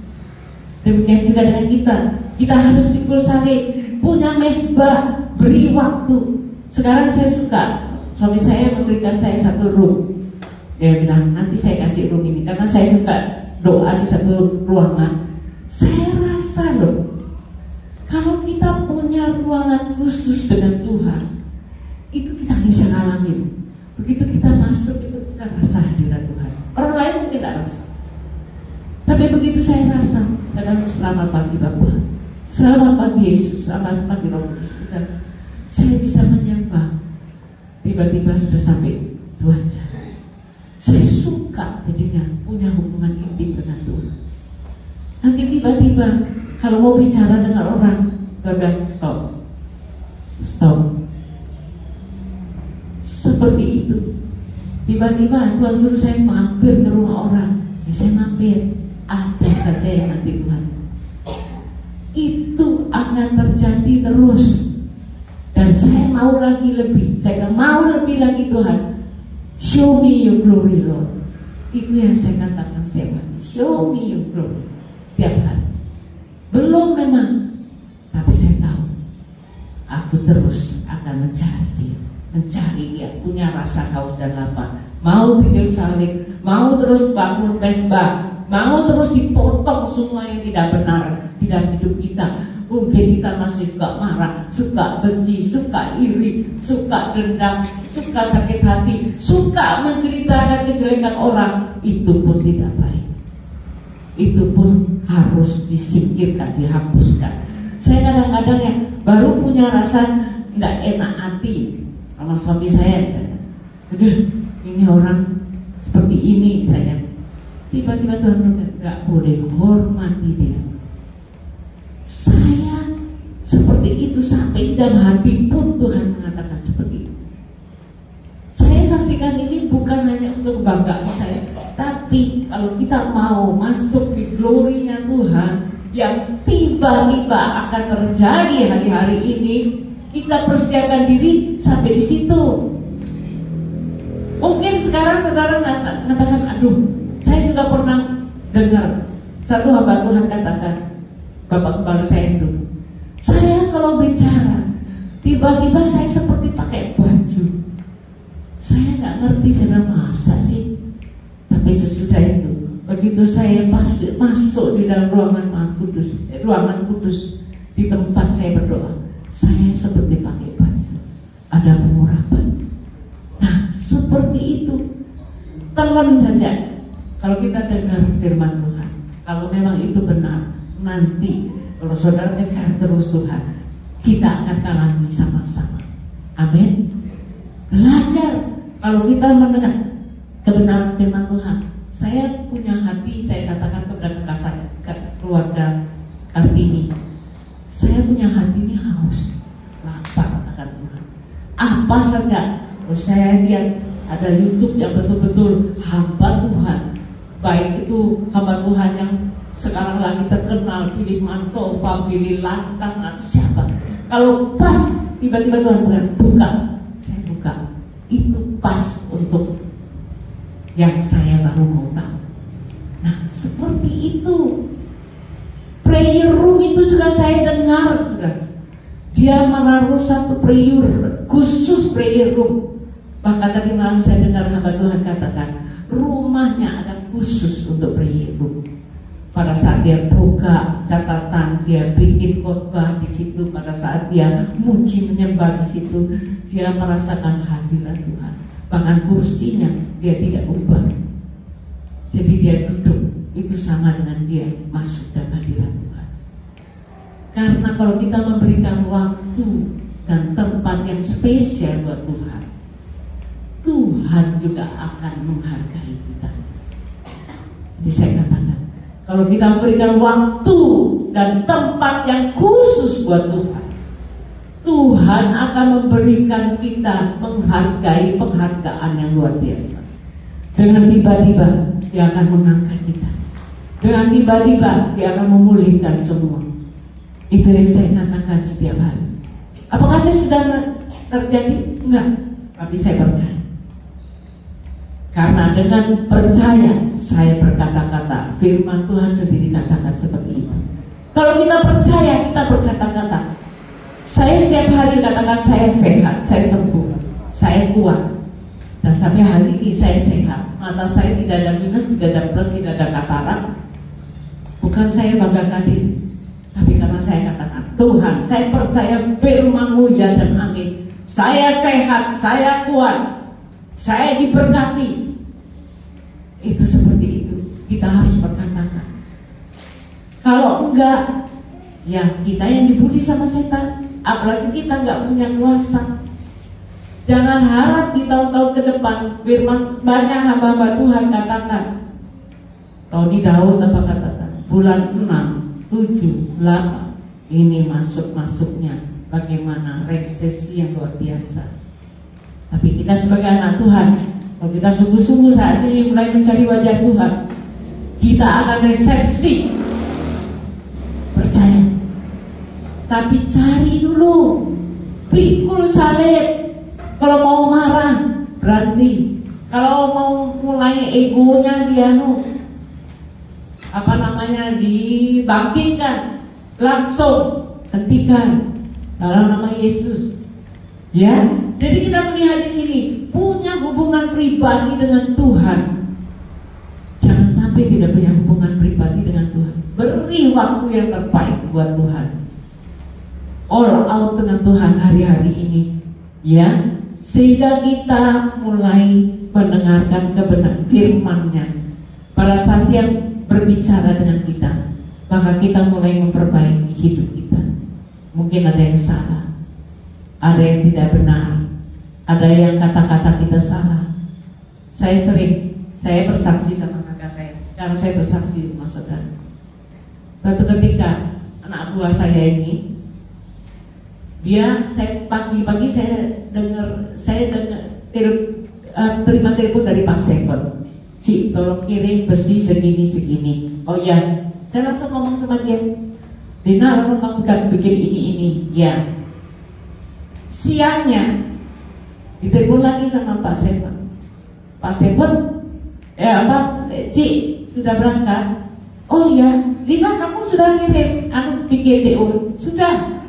Demikian juga dengan kita harus pikul salib, punya mesbah, beri waktu. Sekarang saya suka, suami saya memberikan saya 1 room. Dia bilang nanti saya kasih room ini karena saya suka doa di 1 ruangan. Saya rasa loh, kalau kita punya ruangan khusus dengan Tuhan, itu kita bisa ngalamin. Begitu kita masuk itu kita rasa hadirat Tuhan. Orang lain mungkin tidak rasa, tapi begitu saya rasa, kadang selamat pagi Bapak, selamat pagi Yesus, selamat pagi Roh Kudus. Sudah saya bisa menyembah, tiba-tiba sudah sampai 2 jam. Saya suka jadinya punya hubungan intim dengan Tuhan. Nanti tiba-tiba kalau mau bicara dengan orang, bilang stop. Seperti itu. Tiba-tiba Tuhan suruh saya mampir ke rumah orang, ya saya mampir. Ada saja yang nanti Tuhan. Itu akan terjadi terus. Dan saya mau lagi lebih. Saya mau lebih lagi Tuhan. Show me your glory Lord. Itu yang saya katakan setiap hari. Show me your glory. Tiap hari. Belum memang, tapi saya tahu aku terus akan mencari dia, punya rasa haus dan lapar, mau pikul salib, mau terus bangun mesbah, mau terus dipotong semua yang tidak benar di dalam hidup kita. Mungkin kita masih suka marah, suka benci, suka iri, suka dendam, suka sakit hati, suka menceritakan kejelekan orang, itu pun tidak baik. Itu pun harus disingkirkan, dihapuskan. Saya kadang-kadang ya baru punya rasa tidak enak hati sama suami saya. Aduh, ini orang seperti ini misalnya. Tiba-tiba Tuhan berkata, nggak boleh hormati dia. Saya seperti itu sampai di dalam hati pun Tuhan mengatakan seperti itu. Saya saksikan ini bukan hanya untuk kebanggaan saya, tapi kalau kita mau masuk di glorinya Tuhan yang tiba-tiba akan terjadi hari-hari ini, kita persiapkan diri sampai di situ. Mungkin sekarang saudara mengatakan, aduh, saya juga pernah dengar satu hamba Tuhan katakan, Bapak Kepala saya itu, saya kalau bicara tiba-tiba saya seperti pakai baju. Saya nggak ngerti, saya masa sih. Tapi sesudah itu, begitu saya masuk di dalam ruangan kudus di tempat saya berdoa, saya seperti pakai baju, ada pengurapan. Nah, seperti itu. Telan saja kalau kita dengar firman Tuhan. Kalau memang itu benar, nanti kalau saudara kejar terus Tuhan, kita akan alami sama-sama. Amin. Belajar. Kalau kita mendengar kebenaran firman Tuhan, saya punya hati, saya katakan kepada keluarga Kartini, saya punya hati ini haus, lapar akan Tuhan. Apa saja, kalau saya lihat ada YouTube yang betul-betul hamba Tuhan, baik itu hamba Tuhan yang sekarang lagi terkenal, pilih Mantova, pilih Lantang atau siapa. Kalau pas tiba-tiba Tuhan bilang buka, saya buka. Itu pas untuk yang saya baru mau tahu. Nah, seperti itu. Prayer room itu juga saya dengar, sudah. Dia menaruh satu prayer khusus prayer room. Bahkan tadi malam saya dengar hamba Tuhan katakan, rumahnya ada khusus untuk prayer room. Pada saat dia buka catatan, dia bikin khotbah di situ. Pada saat dia muji menyembah di situ, dia merasakan hadirat Tuhan. Bahkan kursinya dia tidak ubah. Jadi dia duduk, itu sama dengan dia masuk dalam hadirat Tuhan. Karena kalau kita memberikan waktu dan tempat yang spesial buat Tuhan, Tuhan juga akan menghargai kita. Jadi saya katakan, kalau kita memberikan waktu dan tempat yang khusus buat Tuhan, Tuhan akan memberikan kita menghargai penghargaan yang luar biasa. Dengan tiba-tiba dia akan mengangkat kita. Dengan tiba-tiba dia akan memulihkan semua. Itu yang saya katakan setiap hari. Apakah saya sudah terjadi? Enggak, tapi saya percaya. Karena dengan percaya saya berkata-kata, firman Tuhan sendiri katakan seperti itu. Kalau kita percaya, kita berkata-kata. Saya setiap hari katakan saya sehat, saya sembuh, saya kuat. Dan sampai hari ini saya sehat. Mata saya tidak ada minus, tidak ada plus, tidak ada katarak. Bukan saya banggakan diri, tapi karena saya katakan, Tuhan, saya percaya firman-Mu ya dan amin. Saya sehat, saya kuat, saya diberkati. Itu seperti itu. Kita harus berkatakan. Kalau enggak, ya kita yang dibuli sama setan. Apalagi kita enggak punya kuasa. Jangan harap di tahun-tahun ke depan, firman banyak hamba-hamba Tuhan katakan. Tony Daud apa katakan? Bulan 6, 7, 8 ini masuknya bagaimana resesi yang luar biasa. Tapi kita sebagai anak Tuhan, kalau kita sungguh-sungguh saat ini mulai mencari wajah Tuhan, kita akan resepsi. Percaya. Tapi cari dulu, pikul salib. Kalau mau marah, berhenti. Kalau mau mulai egonya dibangkitkan, langsung hentikan dalam nama Yesus. Ya, jadi kita melihat di sini punya hubungan pribadi dengan Tuhan. Jangan sampai tidak punya hubungan pribadi dengan Tuhan. Beri waktu yang terbaik buat Tuhan. All out dengan Tuhan hari-hari ini, ya, sehingga kita mulai mendengarkan kebenaran firman-Nya. Pada saat Dia berbicara dengan kita, maka kita mulai memperbaiki hidup kita. Mungkin ada yang salah, ada yang tidak benar, ada yang kata-kata kita salah. Saya bersaksi sama kakak saya, karena saya bersaksi sama saudara. Suatu ketika anak buah saya ini, pagi-pagi saya dengar terima telepon dari Pak Sekon, Cik, tolong kirim besi segini. Oh ya, saya langsung ngomong sama dia, Dina, kamu bikin ini. Ya. Siangnya ditelepon lagi sama Pak Sekon. Pak Sekon, Cik, sudah berangkat? Oh ya, Dina, kamu sudah kirim bikin DO? Sudah.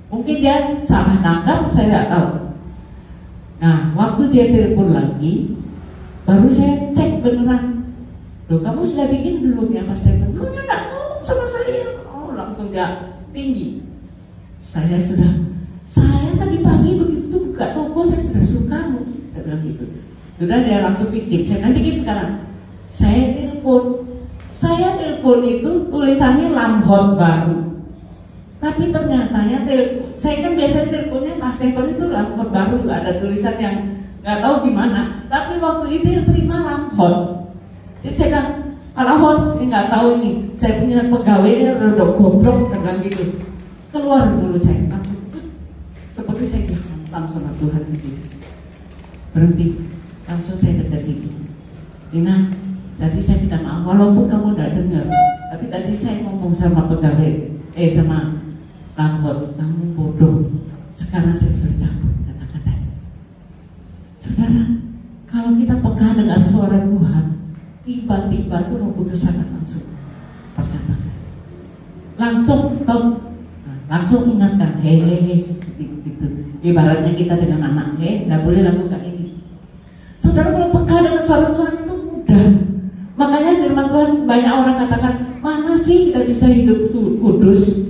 Mungkin dia salah nangkap, saya tidak tahu. Nah, waktu dia telepon lagi, baru saya cek beneran. Loh, kamu sudah bikin belum ya Mas Telepon? Belum, dia nggak ngomong sama saya. Oh, langsung dia tinggi. Saya tadi pagi begitu buka toko, saya sudah suka. Saya bilang gitu. Sudah, dia langsung bikin. Saya nanti sekarang. Saya telepon itu tulisannya Lamhot baru. Tapi ternyata saya kan biasanya teleponnya Mas Stefan itu Lamhot baru, ada tulisan yang nggak tahu gimana. Tapi waktu itu yang terima Lamhot. Jadi saya bilang, Lamhot ini nggak tahu ini. Saya punya pegawainya rodok goblok dan gitu. Keluar dulu saya langsung, seperti saya dihantam sama Tuhan sendiri. Berhenti, langsung saya dekati. Dina, tadi saya minta maaf walaupun kamu nggak dengar. Tapi tadi saya ngomong sama pegawai, sama Lamhot, kamu bodoh. Sekarang saya sudah cabut kata-kata. Saudara, kalau kita peka dengan suara Tuhan, tiba-tiba itu Roh Kudus akan langsung perkatakan, langsung ingatkan, gitu. Ibaratnya kita dengan anak, nggak boleh lakukan ini. Saudara, kalau peka dengan suara Tuhan itu mudah. Makanya firman Tuhan, banyak orang katakan, mana sih kita bisa hidup kudus?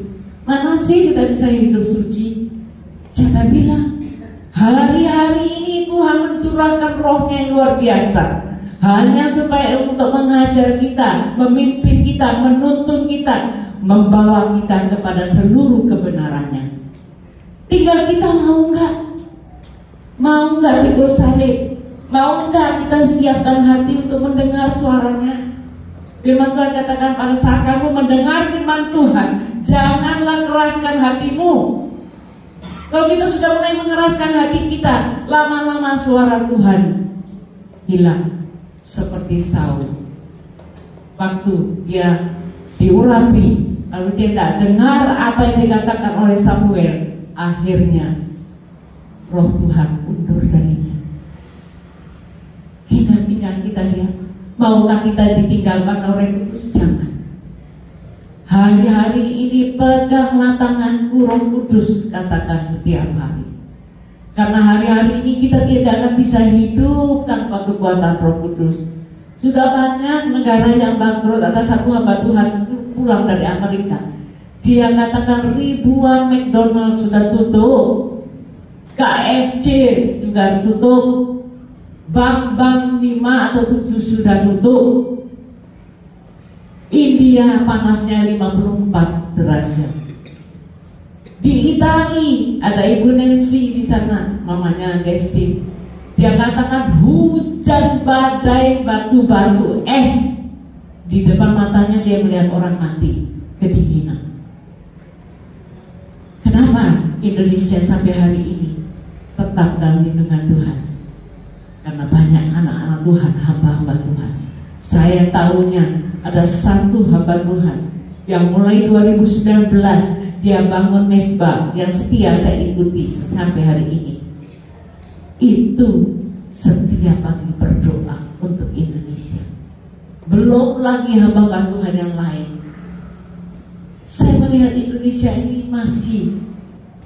Mana sih kita bisa hidup suci? Siapa bilang? Hari-hari ini Tuhan mencurahkan Roh-Nya yang luar biasa, hanya supaya untuk mengajar kita, memimpin kita, menuntun kita, membawa kita kepada seluruh kebenarannya. Tinggal kita mau nggak pikul salib, mau nggak kita siapkan hati untuk mendengar suaranya. Firman Tuhan katakan, pada saat kamu mendengar firman Tuhan, janganlah keraskan hatimu. Kalau kita sudah mulai mengeraskan hati kita, lama-lama suara Tuhan hilang. Seperti Saul, waktu dia diurapi, lalu dia tidak dengar apa yang dikatakan oleh Samuel, akhirnya Roh Tuhan undur darinya. Tinggal kita lihat, maukah kita ditinggalkan oleh Kudus? Jangan. Hari-hari ini peganglah tanganku, Roh Kudus katakan setiap hari. Karena hari-hari ini kita tidak akan bisa hidup tanpa kekuatan Roh Kudus. Sudah banyak negara yang bangkrut. Ada satu hamba Tuhan pulang dari Amerika. Dia katakan ribuan McDonald sudah tutup, KFC juga tutup, bank-bank 5 atau 7 sudah tutup. India panasnya 54 derajat. Di Itali ada Ibu Nancy di sana, mamanya Desti. Dia katakan hujan badai batu-batu es di depan matanya, dia melihat orang mati kedinginan. Kenapa Indonesia sampai hari ini tetap dalam lindungan Tuhan? Karena banyak anak-anak Tuhan, hamba-hamba Tuhan. Saya tahunya ada satu hamba Tuhan yang mulai 2019 dia bangun mesbah yang setia saya ikuti sampai hari ini. Itu setiap pagi berdoa untuk Indonesia. Belum lagi hamba Tuhan yang lain. Saya melihat Indonesia ini masih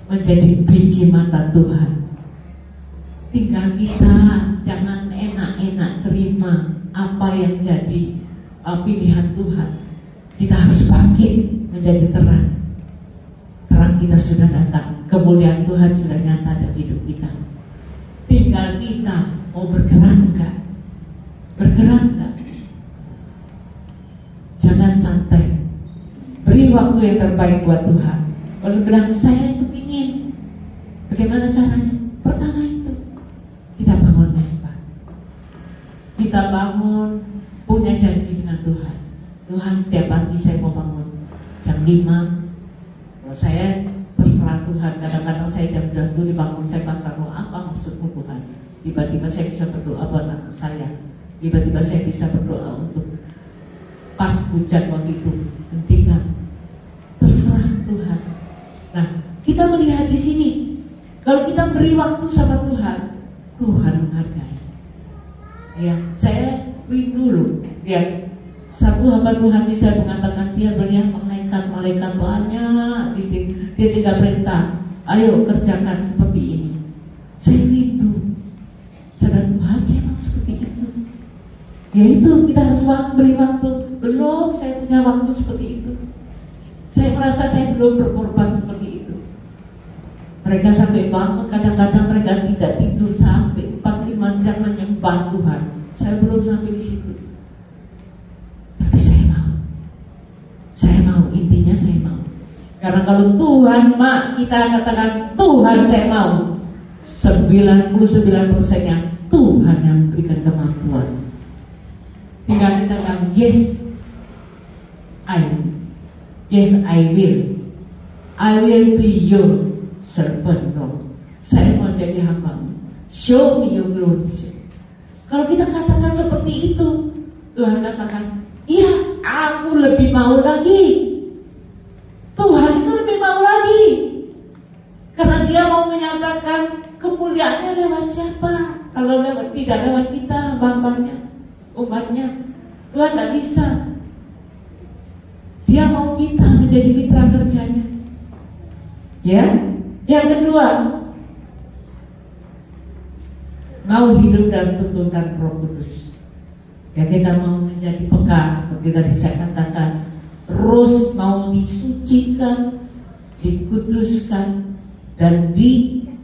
menjadi biji mata Tuhan. Tinggal kita jangan enak-enak terima apa yang jadi pilihan Tuhan. Kita harus bangkit menjadi terang. Terang kita sudah datang, kemuliaan Tuhan sudah nyata dalam hidup kita. Tinggal kita mau bergerak enggak? yang terbaik buat Tuhan. Kalau bilang saya kepingin, bagaimana caranya? Pertama itu kita bangun mesbah. Kita bangun punya janji dengan Tuhan. Tuhan, setiap pagi saya mau bangun jam 5. Kalau saya terserah Tuhan, kadang-kadang saya jam 2 dibangun, saya pasang doa, apa maksudmu Tuhan? Tiba-tiba saya bisa berdoa buat anak saya. Tiba-tiba saya bisa berdoa untuk pas hujan waktu itu, hentikan. Terserah Tuhan. Nah, kita melihat di sini, kalau kita beri waktu sama Tuhan, Tuhan menghargai. Ya, saya rindu loh lihat satu hamba Tuhan bisa mengatakan dia melihat malaikat banyak di sini. Dia tinggal perintah, ayo kerjakan seperti ini. Saya rindu. Saudara Tuhan, saya mau seperti itu. Ya itu, kita harus beri waktu. Belum saya punya waktu seperti itu. Saya merasa saya belum berkorban seperti itu. Mereka sampai bangun, kadang-kadang mereka tidak tidur sampai 4-5 jam menyembah Tuhan. Saya belum sampai di situ. Tapi saya mau, intinya saya mau. Karena kalau Tuhan kita katakan Tuhan saya mau, 99%-nya Tuhan yang berikan kemampuan. Tinggal kita bilang yes I will be your servant, Lord. Saya mau jadi hamba-Mu. Show me your glory. Kalau kita katakan seperti itu, Tuhan katakan, iya, aku lebih mau lagi. Tuhan itu lebih mau lagi. Karena dia mau menyatakan kemuliaannya lewat siapa? Kalau tidak lewat kita, hamba-hambanya, umatnya, Tuhan tidak bisa. Dia mau kita menjadi mitra kerjanya. Ya, yang kedua, mau hidup dalam tuntunan Roh Kudus. Ya, kita mau menjadi peka, seperti tadi saya katakan, terus mau disucikan, dikuduskan, dan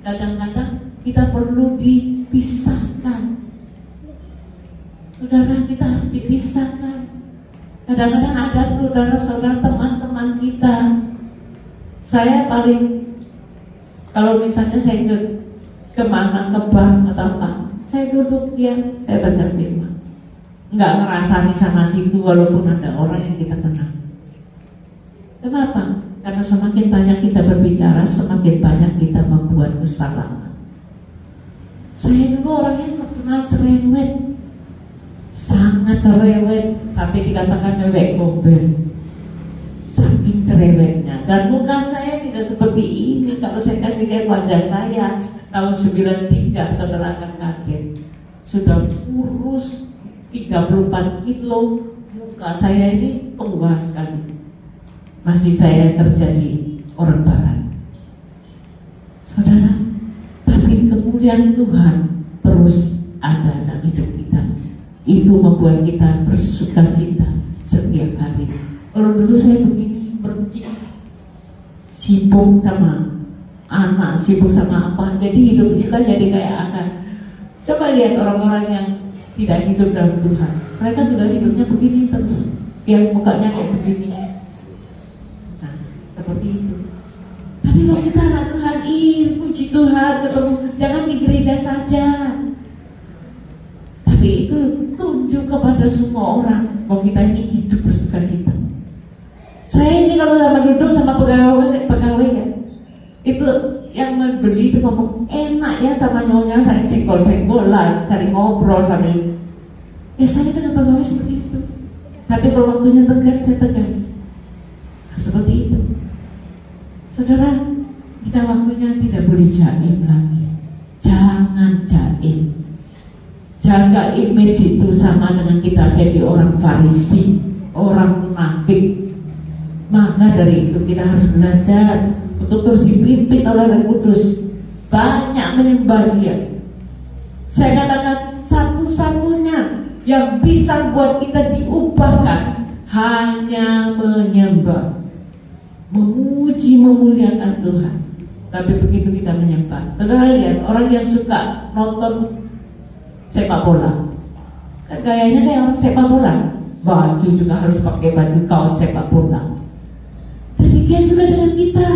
kadang-kadang kita perlu dipisahkan. Saudara, kita harus dipisahkan. Kadang-kadang ada saudara-saudara, teman-teman kita. Saya kalau misalnya saya kemana, ke bank atau apa, saya duduk diam, saya baca firman. Nggak ngerasani sana situ walaupun ada orang yang kita kenal. Kenapa? Karena semakin banyak kita berbicara, semakin banyak kita membuat kesalahan. Saya dulu orangnya terkenal cerewet, sangat cerewet, sampai dikatakan mewek mobil. Saking cerewetnya. Dan muka saya tidak seperti ini. Kalau saya kasih lihat wajah saya tahun 93, saudara akan kaget. Sudah kurus 34 kilo. Muka saya ini tua sekali. Masih saya kerja di orang barat. Saudara, tapi kemuliaan Tuhan terus ada dalam hidup kita. Itu membuat kita bersukacita setiap hari. Kalau dulu saya begini, berhenti, sibuk sama anak, sibuk sama apa, jadi hidup kita jadi kayak akan. Coba lihat orang-orang yang tidak hidup dalam Tuhan, mereka juga hidupnya begini terus, yang mukanya kayak begini. Nah, seperti itu. Tapi kalau kita anak Tuhan, puji Tuhan, ketemu, jangan di gereja saja. Tapi itu tunjuk kepada semua orang bahwa kita ini hidup bersukacita. Saya ini kalau sama duduk sama pegawai ya, itu yang membeli itu ngomong enak ya sama nyonya, saya senggol-senggol lah, saling ngobrol sambil. Ya saya dengan pegawai seperti itu. Tapi kalau waktunya tegas, saya tegas. Nah, seperti itu. Saudara, kita waktunya tidak boleh jaim lagi. Jangan jaim. Jaga image itu sama dengan kita jadi orang Farisi, orang munafik. Maka dari itu kita harus belajar untuk terus dipimpin oleh Roh Kudus, banyak menyembah Dia. Saya katakan satu-satunya yang bisa buat kita diubahkan hanya menyembah, memuji, memuliakan Tuhan. Tapi begitu kita menyembah, saudara lihat orang yang suka nonton sepak bola, kan gayanya kayak orang sepak bola, baju juga harus pakai baju kaos sepak bola. Tapi Demikian juga dengan kita.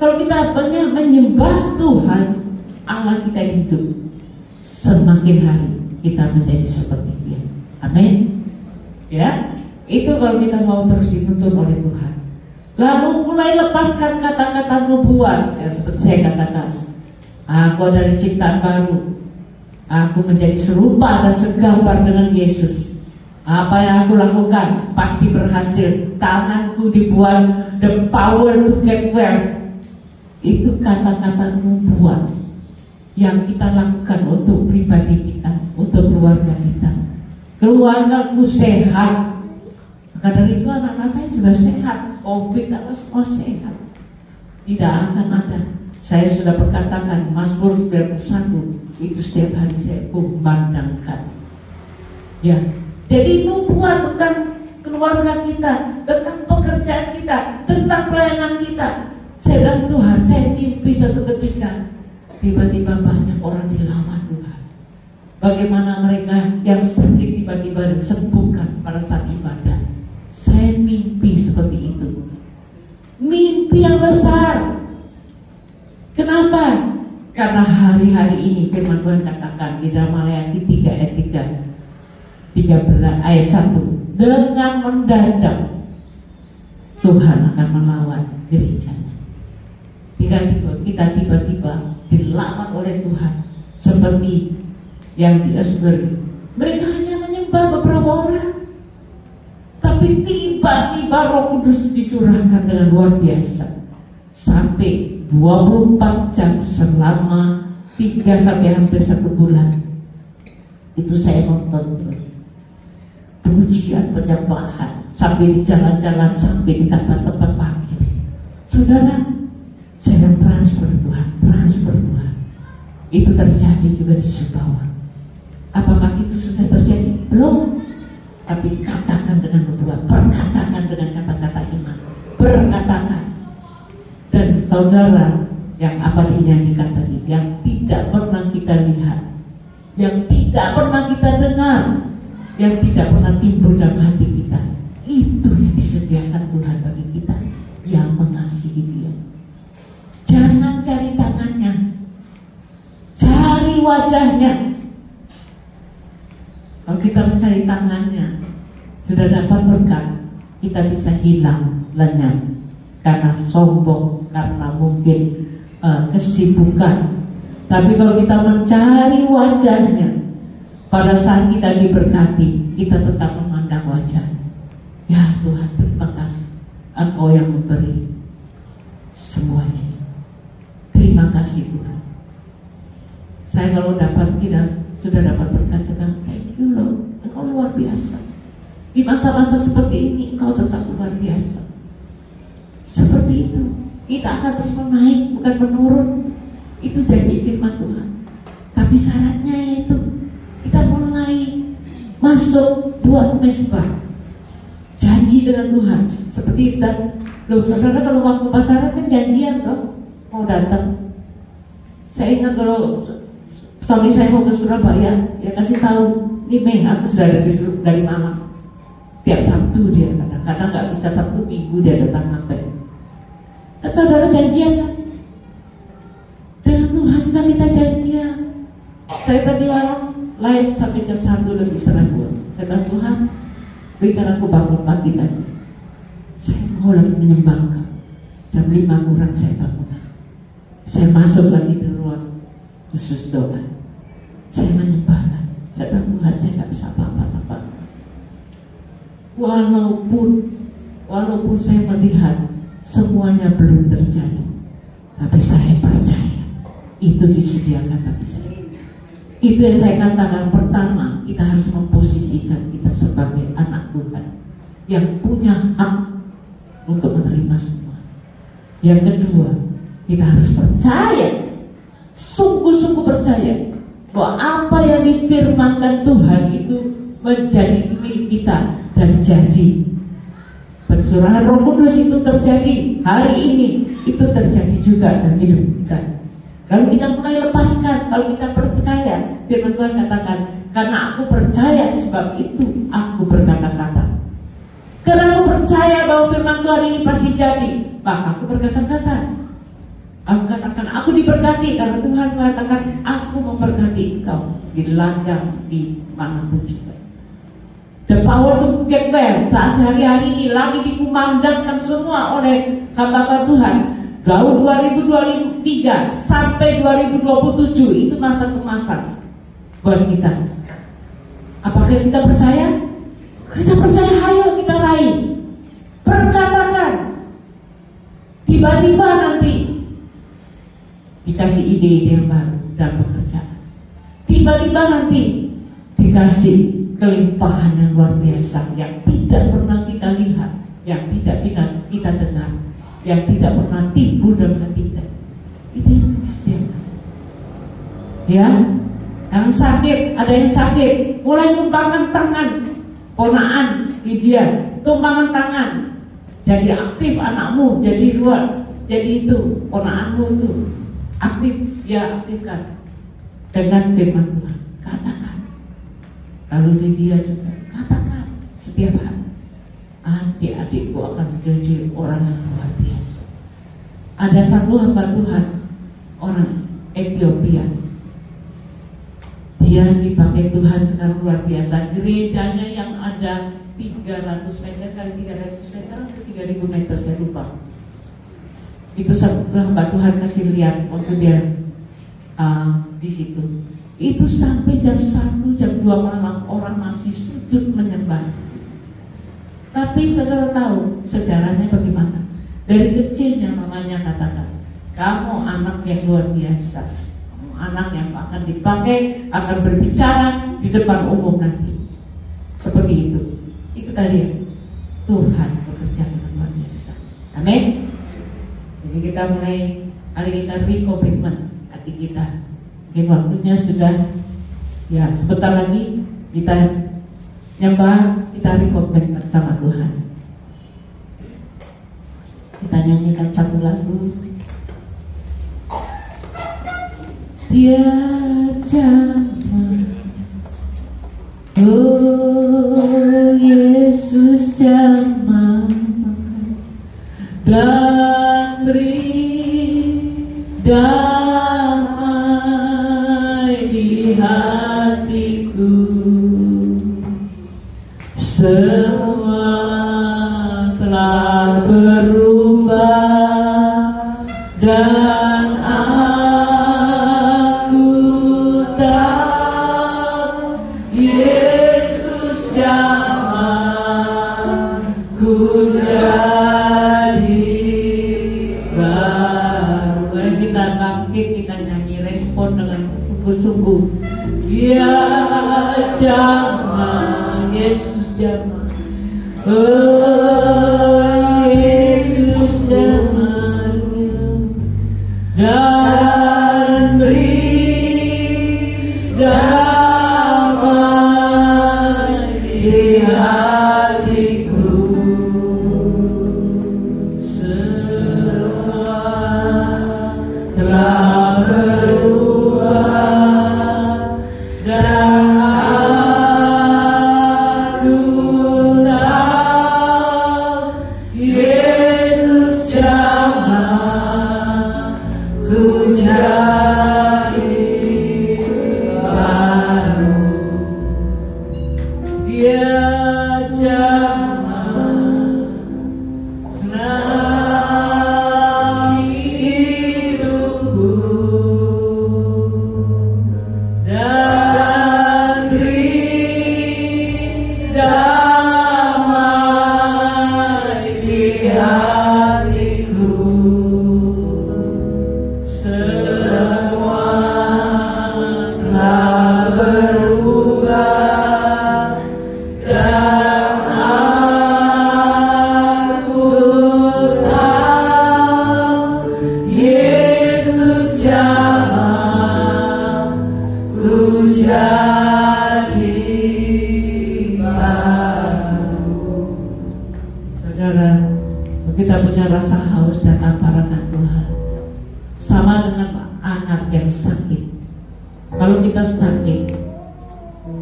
Kalau kita banyak menyembah Tuhan, Allah kita hidup, semakin hari kita menjadi seperti Dia. Amin. Ya, itu kalau kita mau terus dituntun oleh Tuhan. Lalu mulai lepaskan kata-kata nubuat yang seperti saya katakan. Aku dari ciptaan baru. Aku menjadi serupa dan segambar dengan Yesus. Apa yang aku lakukan pasti berhasil. Tanganku dibuat the power to get well. Itu kata-kata nubuat yang kita lakukan untuk pribadi kita, untuk keluarga kita. Keluargaku sehat. Maka dari itu anak-anak saya juga sehat. Covid apa semua sehat. Tidak akan ada. Saya sudah berkatakan Mazmur 91 itu setiap hari saya kumandangkan. Ya, jadi nubuat tentang keluarga kita, tentang pekerjaan kita, tentang pelayanan kita. Saya bilang Tuhan, saya mimpi suatu ketika tiba-tiba banyak orang dilawan Tuhan. Bagaimana mereka yang sakit tiba-tiba disembuhkan pada saat ibadah. Saya mimpi seperti itu. Mimpi yang besar. Kenapa? Karena hari-hari ini firman Tuhan katakan di dalam Maleakhi 3 ayat 13 ayat 1, dengan mendadak Tuhan akan melawan gerejanya. Kita tiba-tiba dilawan oleh Tuhan seperti yang di Asbury. Mereka hanya menyembah beberapa orang, tapi tiba-tiba Roh Kudus dicurahkan dengan luar biasa sampai 24 jam selama 3 sampai hampir 1 bulan. Itu saya nonton terus pujian penyembahan sampai di jalan-jalan, sampai di tempat-tempat parkir. Saudara, saya transfer Tuhan. Itu terjadi juga di Sumbawa. Apakah itu sudah terjadi? Belum. Tapi katakan dengan nubuat, perkatakan dengan kata-kata iman, berkatakan. Dan saudara, yang apa dinyanyikan tadi, yang tidak pernah kita lihat, yang tidak pernah kita dengar, yang tidak pernah timbul dalam hati kita, itu yang disediakan Tuhan bagi kita yang mengasihi Dia. Jangan cari tangannya, cari wajahnya. Kalau kita mencari tangannya, sudah dapat berkat, kita bisa hilang, lenyap karena sombong, karena mungkin kesibukan. Tapi kalau kita mencari wajahnya, pada saat kita diberkati, kita tetap memandang wajah. Ya Tuhan, terima kasih, Engkau yang memberi semuanya. Terima kasih Tuhan. Saya kalau sudah dapat berkat, saya bilang, thank you Lord, Engkau luar biasa. Di masa-masa seperti ini, Engkau tetap luar biasa. Seperti itu, kita akan terus menaik, bukan menurun. Itu janji firman Tuhan. Tapi syaratnya itu kita mulai masuk buat mesbah, janji dengan Tuhan. Seperti dan saudara kalau waktu pacaran kan janjian dong, mau datang. Saya ingat kalau suami saya mau ke Surabaya, dia kasih tahu, nih Mei, aku sudah dari Mama. Tiap Sabtu dia kadang-kadang nggak bisa Sabtu, Minggu dia datang sampai. Kan saudara janjian kan? Dengan Tuhan kan kita janjian. Saya tadi live sampai jam 1 lebih setengah 2. Kata Tuhan, berikan aku bangun pagi lagi. Saya mau lagi menyembah Engkau. Jam 5 kurang saya bangun. Saya masuk lagi di ruang khusus doa. Saya menyembah lagi. Saya bilang Tuhan, saya nggak bisa apa-apa. Walaupun saya melihat semuanya belum terjadi, tapi saya percaya itu disediakan bagi saya. Itu yang saya katakan, pertama kita harus memposisikan kita sebagai anak Tuhan yang punya hak untuk menerima semua. Yang kedua, kita harus percaya, sungguh-sungguh percaya bahwa apa yang difirmankan Tuhan itu menjadi milik kita dan jadi. Pencurahan Roh Kudus itu terjadi hari ini, itu terjadi juga dalam hidup kita. Kalau kita mulai lepaskan, kalau kita percaya, firman Tuhan katakan, karena aku percaya sebab itu aku berkata-kata. Karena aku percaya bahwa firman Tuhan ini pasti jadi, maka aku berkata-kata. Aku katakan, aku diberkati karena Tuhan mengatakan, aku memberkati engkau di ladang di manapun juga. The power to get well saat hari-hari ini lagi dikumandangkan semua oleh hamba Tuhan. Tahun 2023 sampai 2027 itu masa kemasan buat kita. Apakah kita percaya? Kita percaya, ayo kita raih. Perkatakan. Tiba-tiba nanti dikasih ide-ide yang baru dan pekerjaan. Tiba-tiba nanti dikasih kelimpahan yang luar biasa yang tidak pernah kita lihat, yang tidak kita dengar, yang tidak pernah timbul dalam hati kita. Itu yang disediakan. Ya, yang sakit, ada yang sakit, mulai tumpangkan tangan, ponaan, dia tumpangan tangan, jadi aktif anakmu, jadi luar, jadi itu ponaanmu itu aktif, ya aktifkan dengan firman Tuhan. Katakan. Lalu dia juga katakan setiap hari, adik-adikku akan menjadi orang yang luar biasa. Ada satu hamba Tuhan, orang Ethiopia, dia dipakai Tuhan sekarang luar biasa. Gerejanya yang ada 300 meter kali 300 meter atau 3000 meter, saya lupa. Itu setelah Mbak Tuhan kasih lihat waktu dia di situ. Itu sampai jam 1, jam 2 malam orang masih sujud menyembah. Tapi saudara tahu sejarahnya bagaimana? Dari kecilnya mamanya katakan, kamu anak yang luar biasa, kamu anak yang akan dipakai, akan berbicara di depan umum nanti. Seperti itu. Itu tadi Tuhan bekerja dengan luar biasa. Amin. Jadi kita mulai, hari kita re-commitment hati kita. Mungkin waktunya sudah, ya sebentar lagi kita nyembah, kita re-commitment sama Tuhan. Kita nyanyikan satu lagu. Dia jamah, oh Yesus jamah, dan beri damai di hatiku. Semua telah berubah dan aku tahu Yesus jamah, ku jadi baru. Mari kita bangkit, kita nyanyi, respon dengan sungguh-sungguh. Dia jamah, Yesus jamah, oh Yesus jamah, dan beri damai di hatiku. Semua telah berubah dan aku tahu Yesus jamah, ku jadi baru. Dia jamah senang hidupku dan beri damai di hatiku. Semua telah berubah dan aku tahu Yesus jamah, ku jadi baru. Saudara, kita punya rasa haus dan lapar akan Tuhan, sama dengan anak yang sakit. Kalau kita sakit,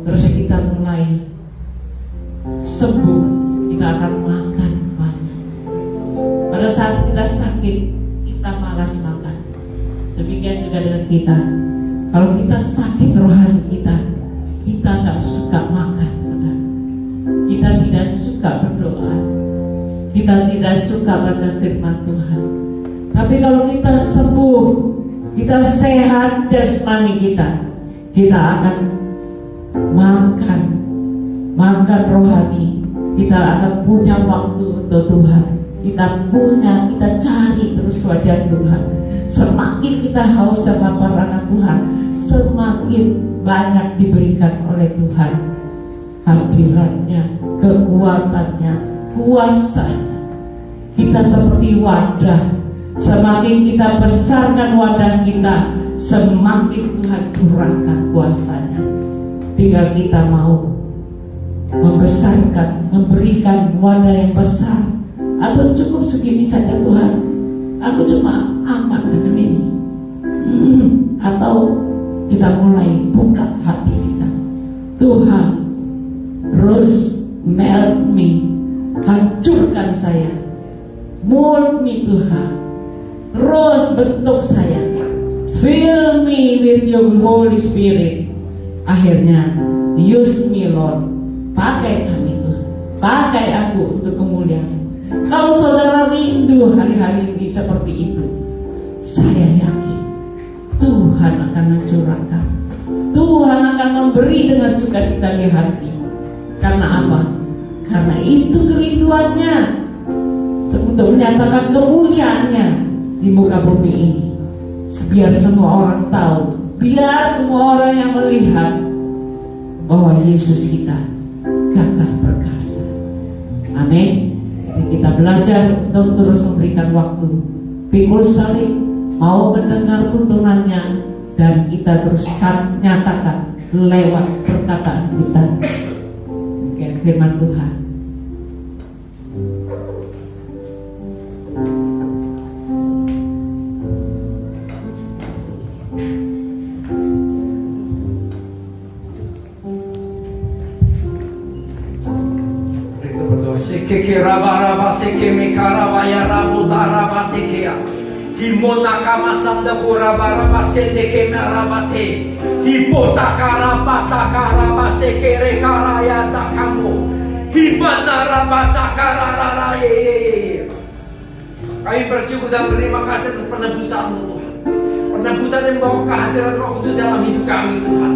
terus kita mulai sembuh, kita akan makan banyak. Pada saat kita sakit, kita malas makan. Demikian juga dengan kita. Kalau kita sakit rohani kita nggak suka makan, saudara. Kita tidak suka berdoa, kita tidak suka baca firman Tuhan. Tapi kalau kita sembuh, kita sehat jasmani kita akan makan rohani. Kita akan punya waktu untuk Tuhan. Kita cari terus wajah Tuhan. Semakin kita haus dan lapar akan Tuhan, semakin banyak diberikan oleh Tuhan hadiratnya, kekuatannya, kuasanya. Kita seperti wadah. Semakin kita besarkan wadah kita, semakin Tuhan curahkan kuasanya. Tinggal kita mau membesarkan, memberikan wadah yang besar, atau cukup segini saja Tuhan, aku cuma aman dengan ini. Atau kita mulai buka hati kita, Tuhan terus melt me, hancurkan saya, mold me Tuhan, terus bentuk saya, fill me with your Holy Spirit. Akhirnya use me Lord, pakai kami Tuhan, pakai aku untuk kemuliaan. Kalau saudara rindu hari-hari ini seperti itu, saya yakin Tuhan akan mencurahkan, Tuhan akan memberi dengan sukacita di hati. Karena apa? Karena itu kerinduannya untuk menyatakan kemuliaannya di muka bumi ini. Biar semua orang tahu, biar semua orang yang melihat bahwa Yesus kita gagah perkasa. Amin. Jadi kita belajar untuk terus memberikan waktu, pikul salib, mau mendengar tuntunannya, dan kita terus nyatakan lewat perkataan kita. Demikian firman Tuhan. Seke raba seke mekaraba ya rabuta raba tekea. Himona kama sanda kuraba sende ke marabate. Hipota karaba seke rekaraya takamu. Himana rabata karara ye. Kami bersyukur dan berterima kasih atas penebusan-Mu Tuhan. Penebusan yang membawa kehadiran Roh Kudus dalam hidup kami Tuhan.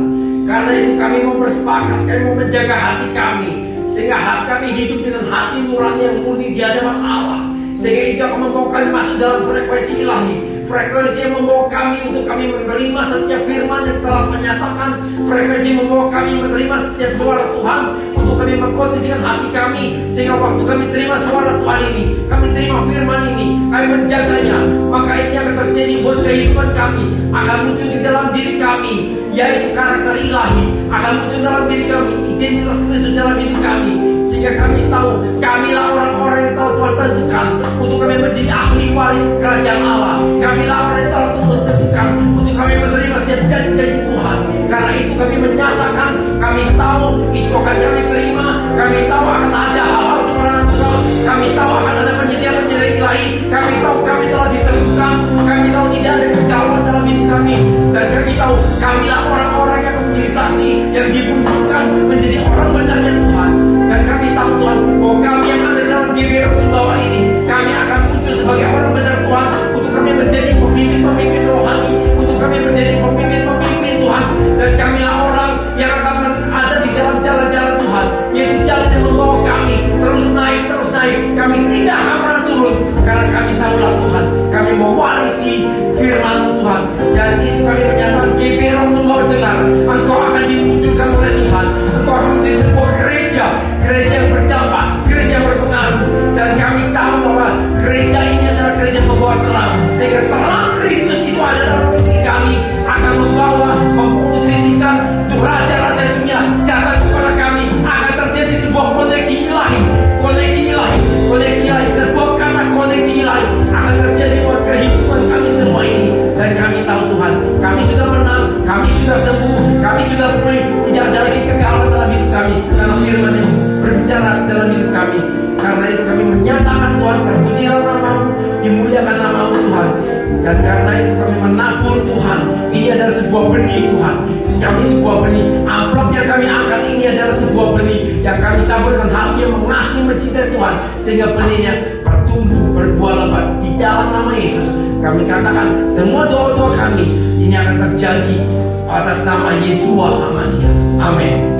Karena itu kami mau bersepakat, kami mau menjaga hati kami, sehingga hati kami hidup dengan hati nurani yang murni di hadapan Allah. Sehingga itu akan membawa kami masuk dalam frekuensi ilahi, frekuensi yang membawa kami untuk kami menerima setiap firman yang telah menyatakan, frekuensi yang membawa kami menerima setiap suara Tuhan untuk kami mengkondisikan hati kami, sehingga waktu kami terima suara Tuhan ini, kami terima firman ini, kami menjaganya, maka ini akan terjadi buat kehidupan kami, akan muncul di dalam diri kami, yaitu karakter ilahi, akan muncul dalam diri kami, identitas Kristus dalam hidup kami, sehingga kami tahu kamilah orang-orang yang telah Tuhan tentukan untuk kami menjadi ahli waris kerajaan Allah. Kamilah orang yang telah Tuhan tentukan untuk kami menerima setiap janji-janji Tuhan. Karena itu kami menyatakan, kami tahu itu akan kami terima, kami tahu akan ada hal-hal supernatural, kami tahu akan ada penyediaan-penyediaan ilahi, kami tahu kami telah disembuhkan, kami tahu tidak ada kegagalan dalam hidup kami, dan kami tahu kamilah orang-orang yang menjadi saksi, yang dibutuhkan menjadi orang benarnya Tuhan. Dan kami tahu Tuhan bahwa kami yang ada dalam GBR Sumbawa ini, kami akan muncul sebagai orang benar Tuhan, untuk kami menjadi pemimpin-pemimpin rohani, untuk kami menjadi pemimpin-pemimpin Tuhan. Dan kamilah orang yang akan ada di dalam jalan-jalan Tuhan, yaitu jalan yang membawa kami terus naik, terus naik. Kami tidak akan pernah turun, karena kami tahulah Tuhan, kami mewarisi firman-Mu Tuhan. Dan itu kami menyatakan GBR Sumbawa dengar, Engkau akan dimunculkan oleh Tuhan, Engkau akan menjadi sebuah gereja yang berdampak, gereja yang berpengaruh. Dan kami tahu bahwa gereja ini adalah gereja yang membawa terang, sehingga terang Kristus itu ada dalam diri kami, akan membawa, memposisikan untuk raja-raja dunia datang kepada kami. Akan terjadi sebuah koneksi ilahi, sebuah kata koneksi ilahi akan terjadi buat kehidupan kami semua ini. Dan kami tahu Tuhan, kami sudah menang, kami sudah sembuh, kami sudah pulih, tidak ada lagi kegagalan dalam hidup kami, karena firman yang berbicara dalam hidup kami. Karena itu kami menyatakan Tuhan, terpujilah nama-Mu, Dimuliakan nama Tuhan. Dan karena itu kami menabur Tuhan. Ini adalah sebuah benih Tuhan. Kami sebuah benih. Amplop yang kami angkat ini adalah sebuah benih yang kami tabur dengan hati yang mengasihi mencintai Tuhan, sehingga benihnya bertumbuh berbuah lebat di dalam nama Yesus. Kami katakan semua doa-doa kami ini akan terjadi atas nama Yeshua HaMashiach. Amin.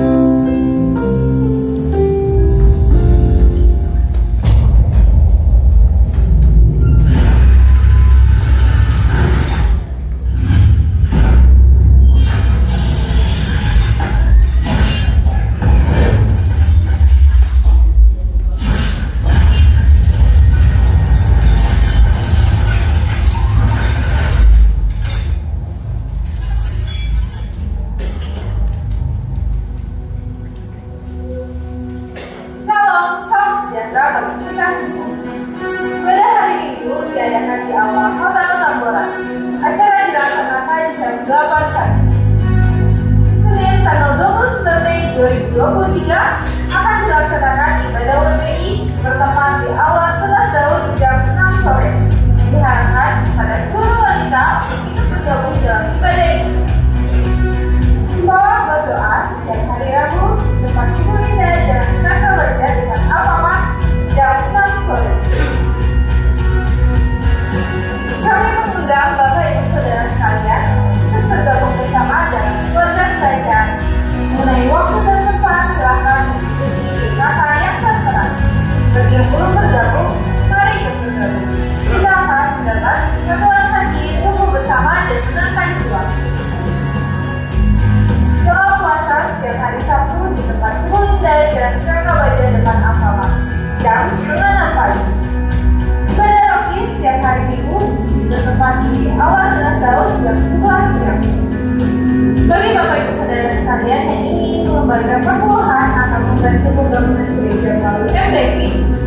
Bagi Bapak Ibu Saudara sekalian yang ingin membaca perpuluhan atau membantu program gereja melalui MBK,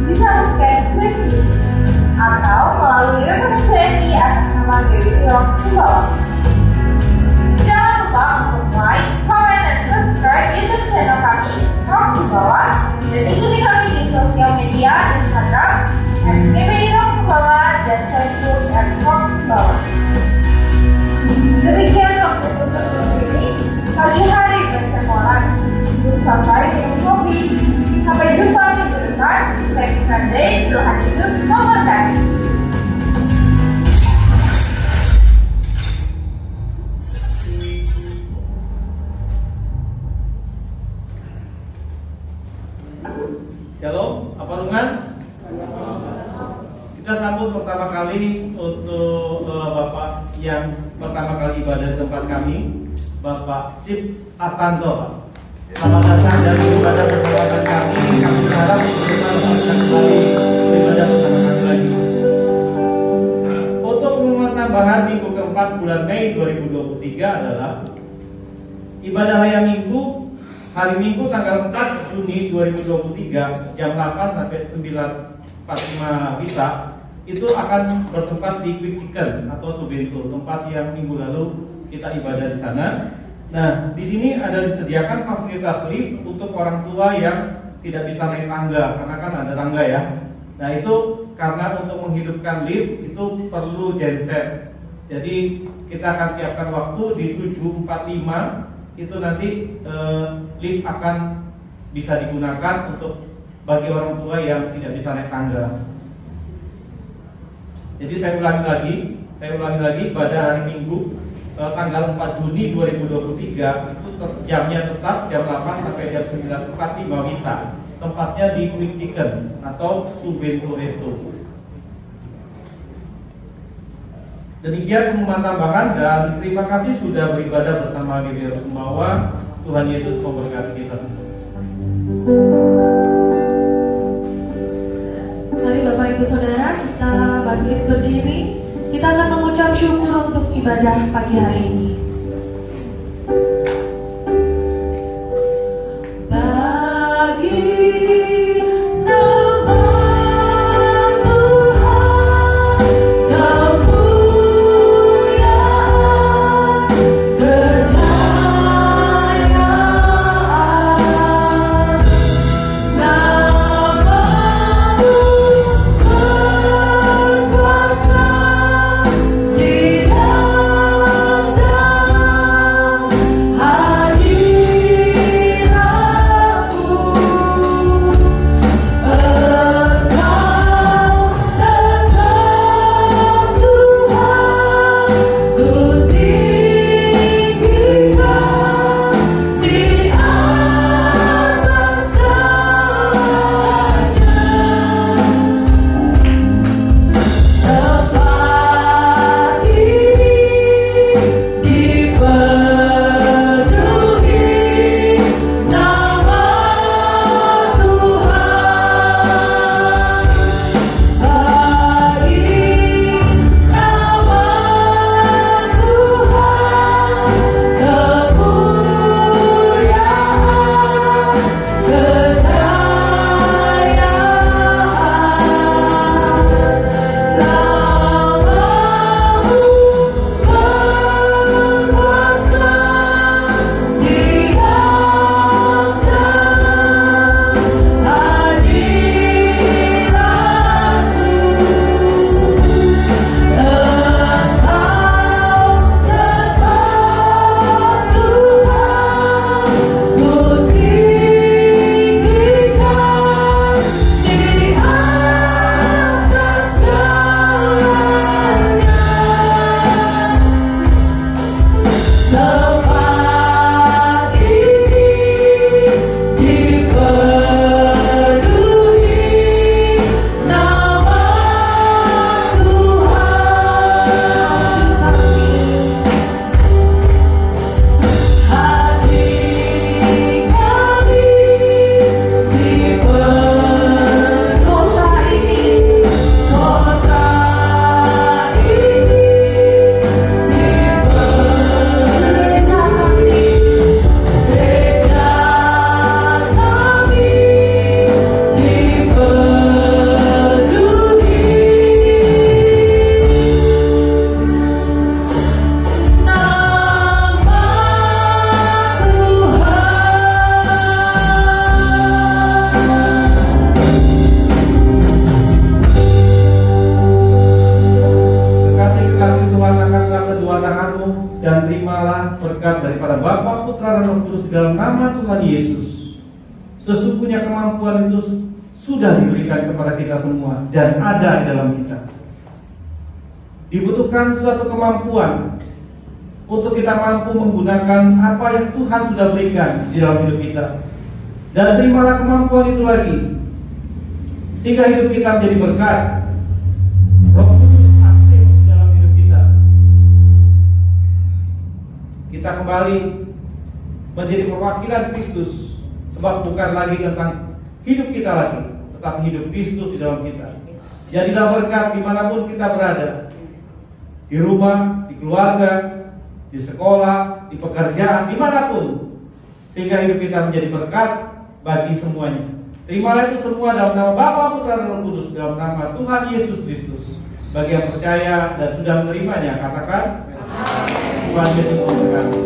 bisa men-scan kris ini atau melalui rekening BNI atas nama GBI Rock di bawah. Jangan lupa untuk like, comment, dan subscribe YouTube channel kami Rock di bawah, dan ikuti kami di sosial media Instagram @GBI Rock di bawah dan Facebook @Rock di bawah. Demikian waktu untuk ini pagi hari baca koran. Sampai dengan kopi. Sampai jumpa minggu depan. Happy Sunday, Tuhan Yesus memberkati. Shalom, apa Tuhan? Kita sambut pertama kali untuk Bapak yang pertama kali ibadah di tempat kami, Bapak Cip Atanto. Selamat datang dari ibadah bersama kami. Kami berharap kita akan kembali ibadah bersama kami lagi. Untuk pengumuman tambahan minggu keempat bulan Mei 2023 adalah ibadah raya Minggu hari Minggu tanggal 4 Juni 2023 jam 8 sampai 9.45 WITA itu akan bertempat di Quick Chicken atau Subento, tempat yang minggu lalu kita ibadah di sana. Nah, di sini ada disediakan fasilitas lift untuk orang tua yang tidak bisa naik tangga, karena kan ada tangga ya. Nah, itu karena untuk menghidupkan lift itu perlu genset. Jadi kita akan siapkan waktu di 7.45 itu nanti lift akan bisa digunakan untuk bagi orang tua yang tidak bisa naik tangga. Jadi saya ulangi lagi pada hari Minggu tanggal 4 Juni 2023 itu jamnya tetap jam 8 sampai jam 9.45 WITA. Tempatnya di Quick Chicken atau Subento Resto. Demikian pengumuman tambahan dan terima kasih sudah beribadah bersama GBI Sumbawa. Tuhan Yesus memberkati kita semua. Mari Bapak Ibu Saudara, kita bangkit berdiri. Kita akan mengucap syukur untuk ibadah pagi hari ini. Kuasa kemampuan itu sudah diberikan kepada kita semua dan ada di dalam kita. Dibutuhkan suatu kemampuan untuk kita mampu menggunakan apa yang Tuhan sudah berikan di dalam hidup kita. Dan terimalah kemampuan itu lagi, sehingga hidup kita menjadi berkat. Roh Kudus aktif di dalam hidup kita. Kita kembali menjadi perwakilan Kristus, sebab bukan lagi tentang hidup kita lagi, tetapi hidup Kristus di dalam kita. Jadilah berkat dimanapun kita berada, di rumah, di keluarga, di sekolah, di pekerjaan, dimanapun, sehingga hidup kita menjadi berkat bagi semuanya. Terimalah itu semua dalam nama Bapa, Putra, dan Roh Kudus, dalam nama Tuhan Yesus Kristus. Bagi yang percaya dan sudah menerimanya, katakan Tuhan Yesus memberkati.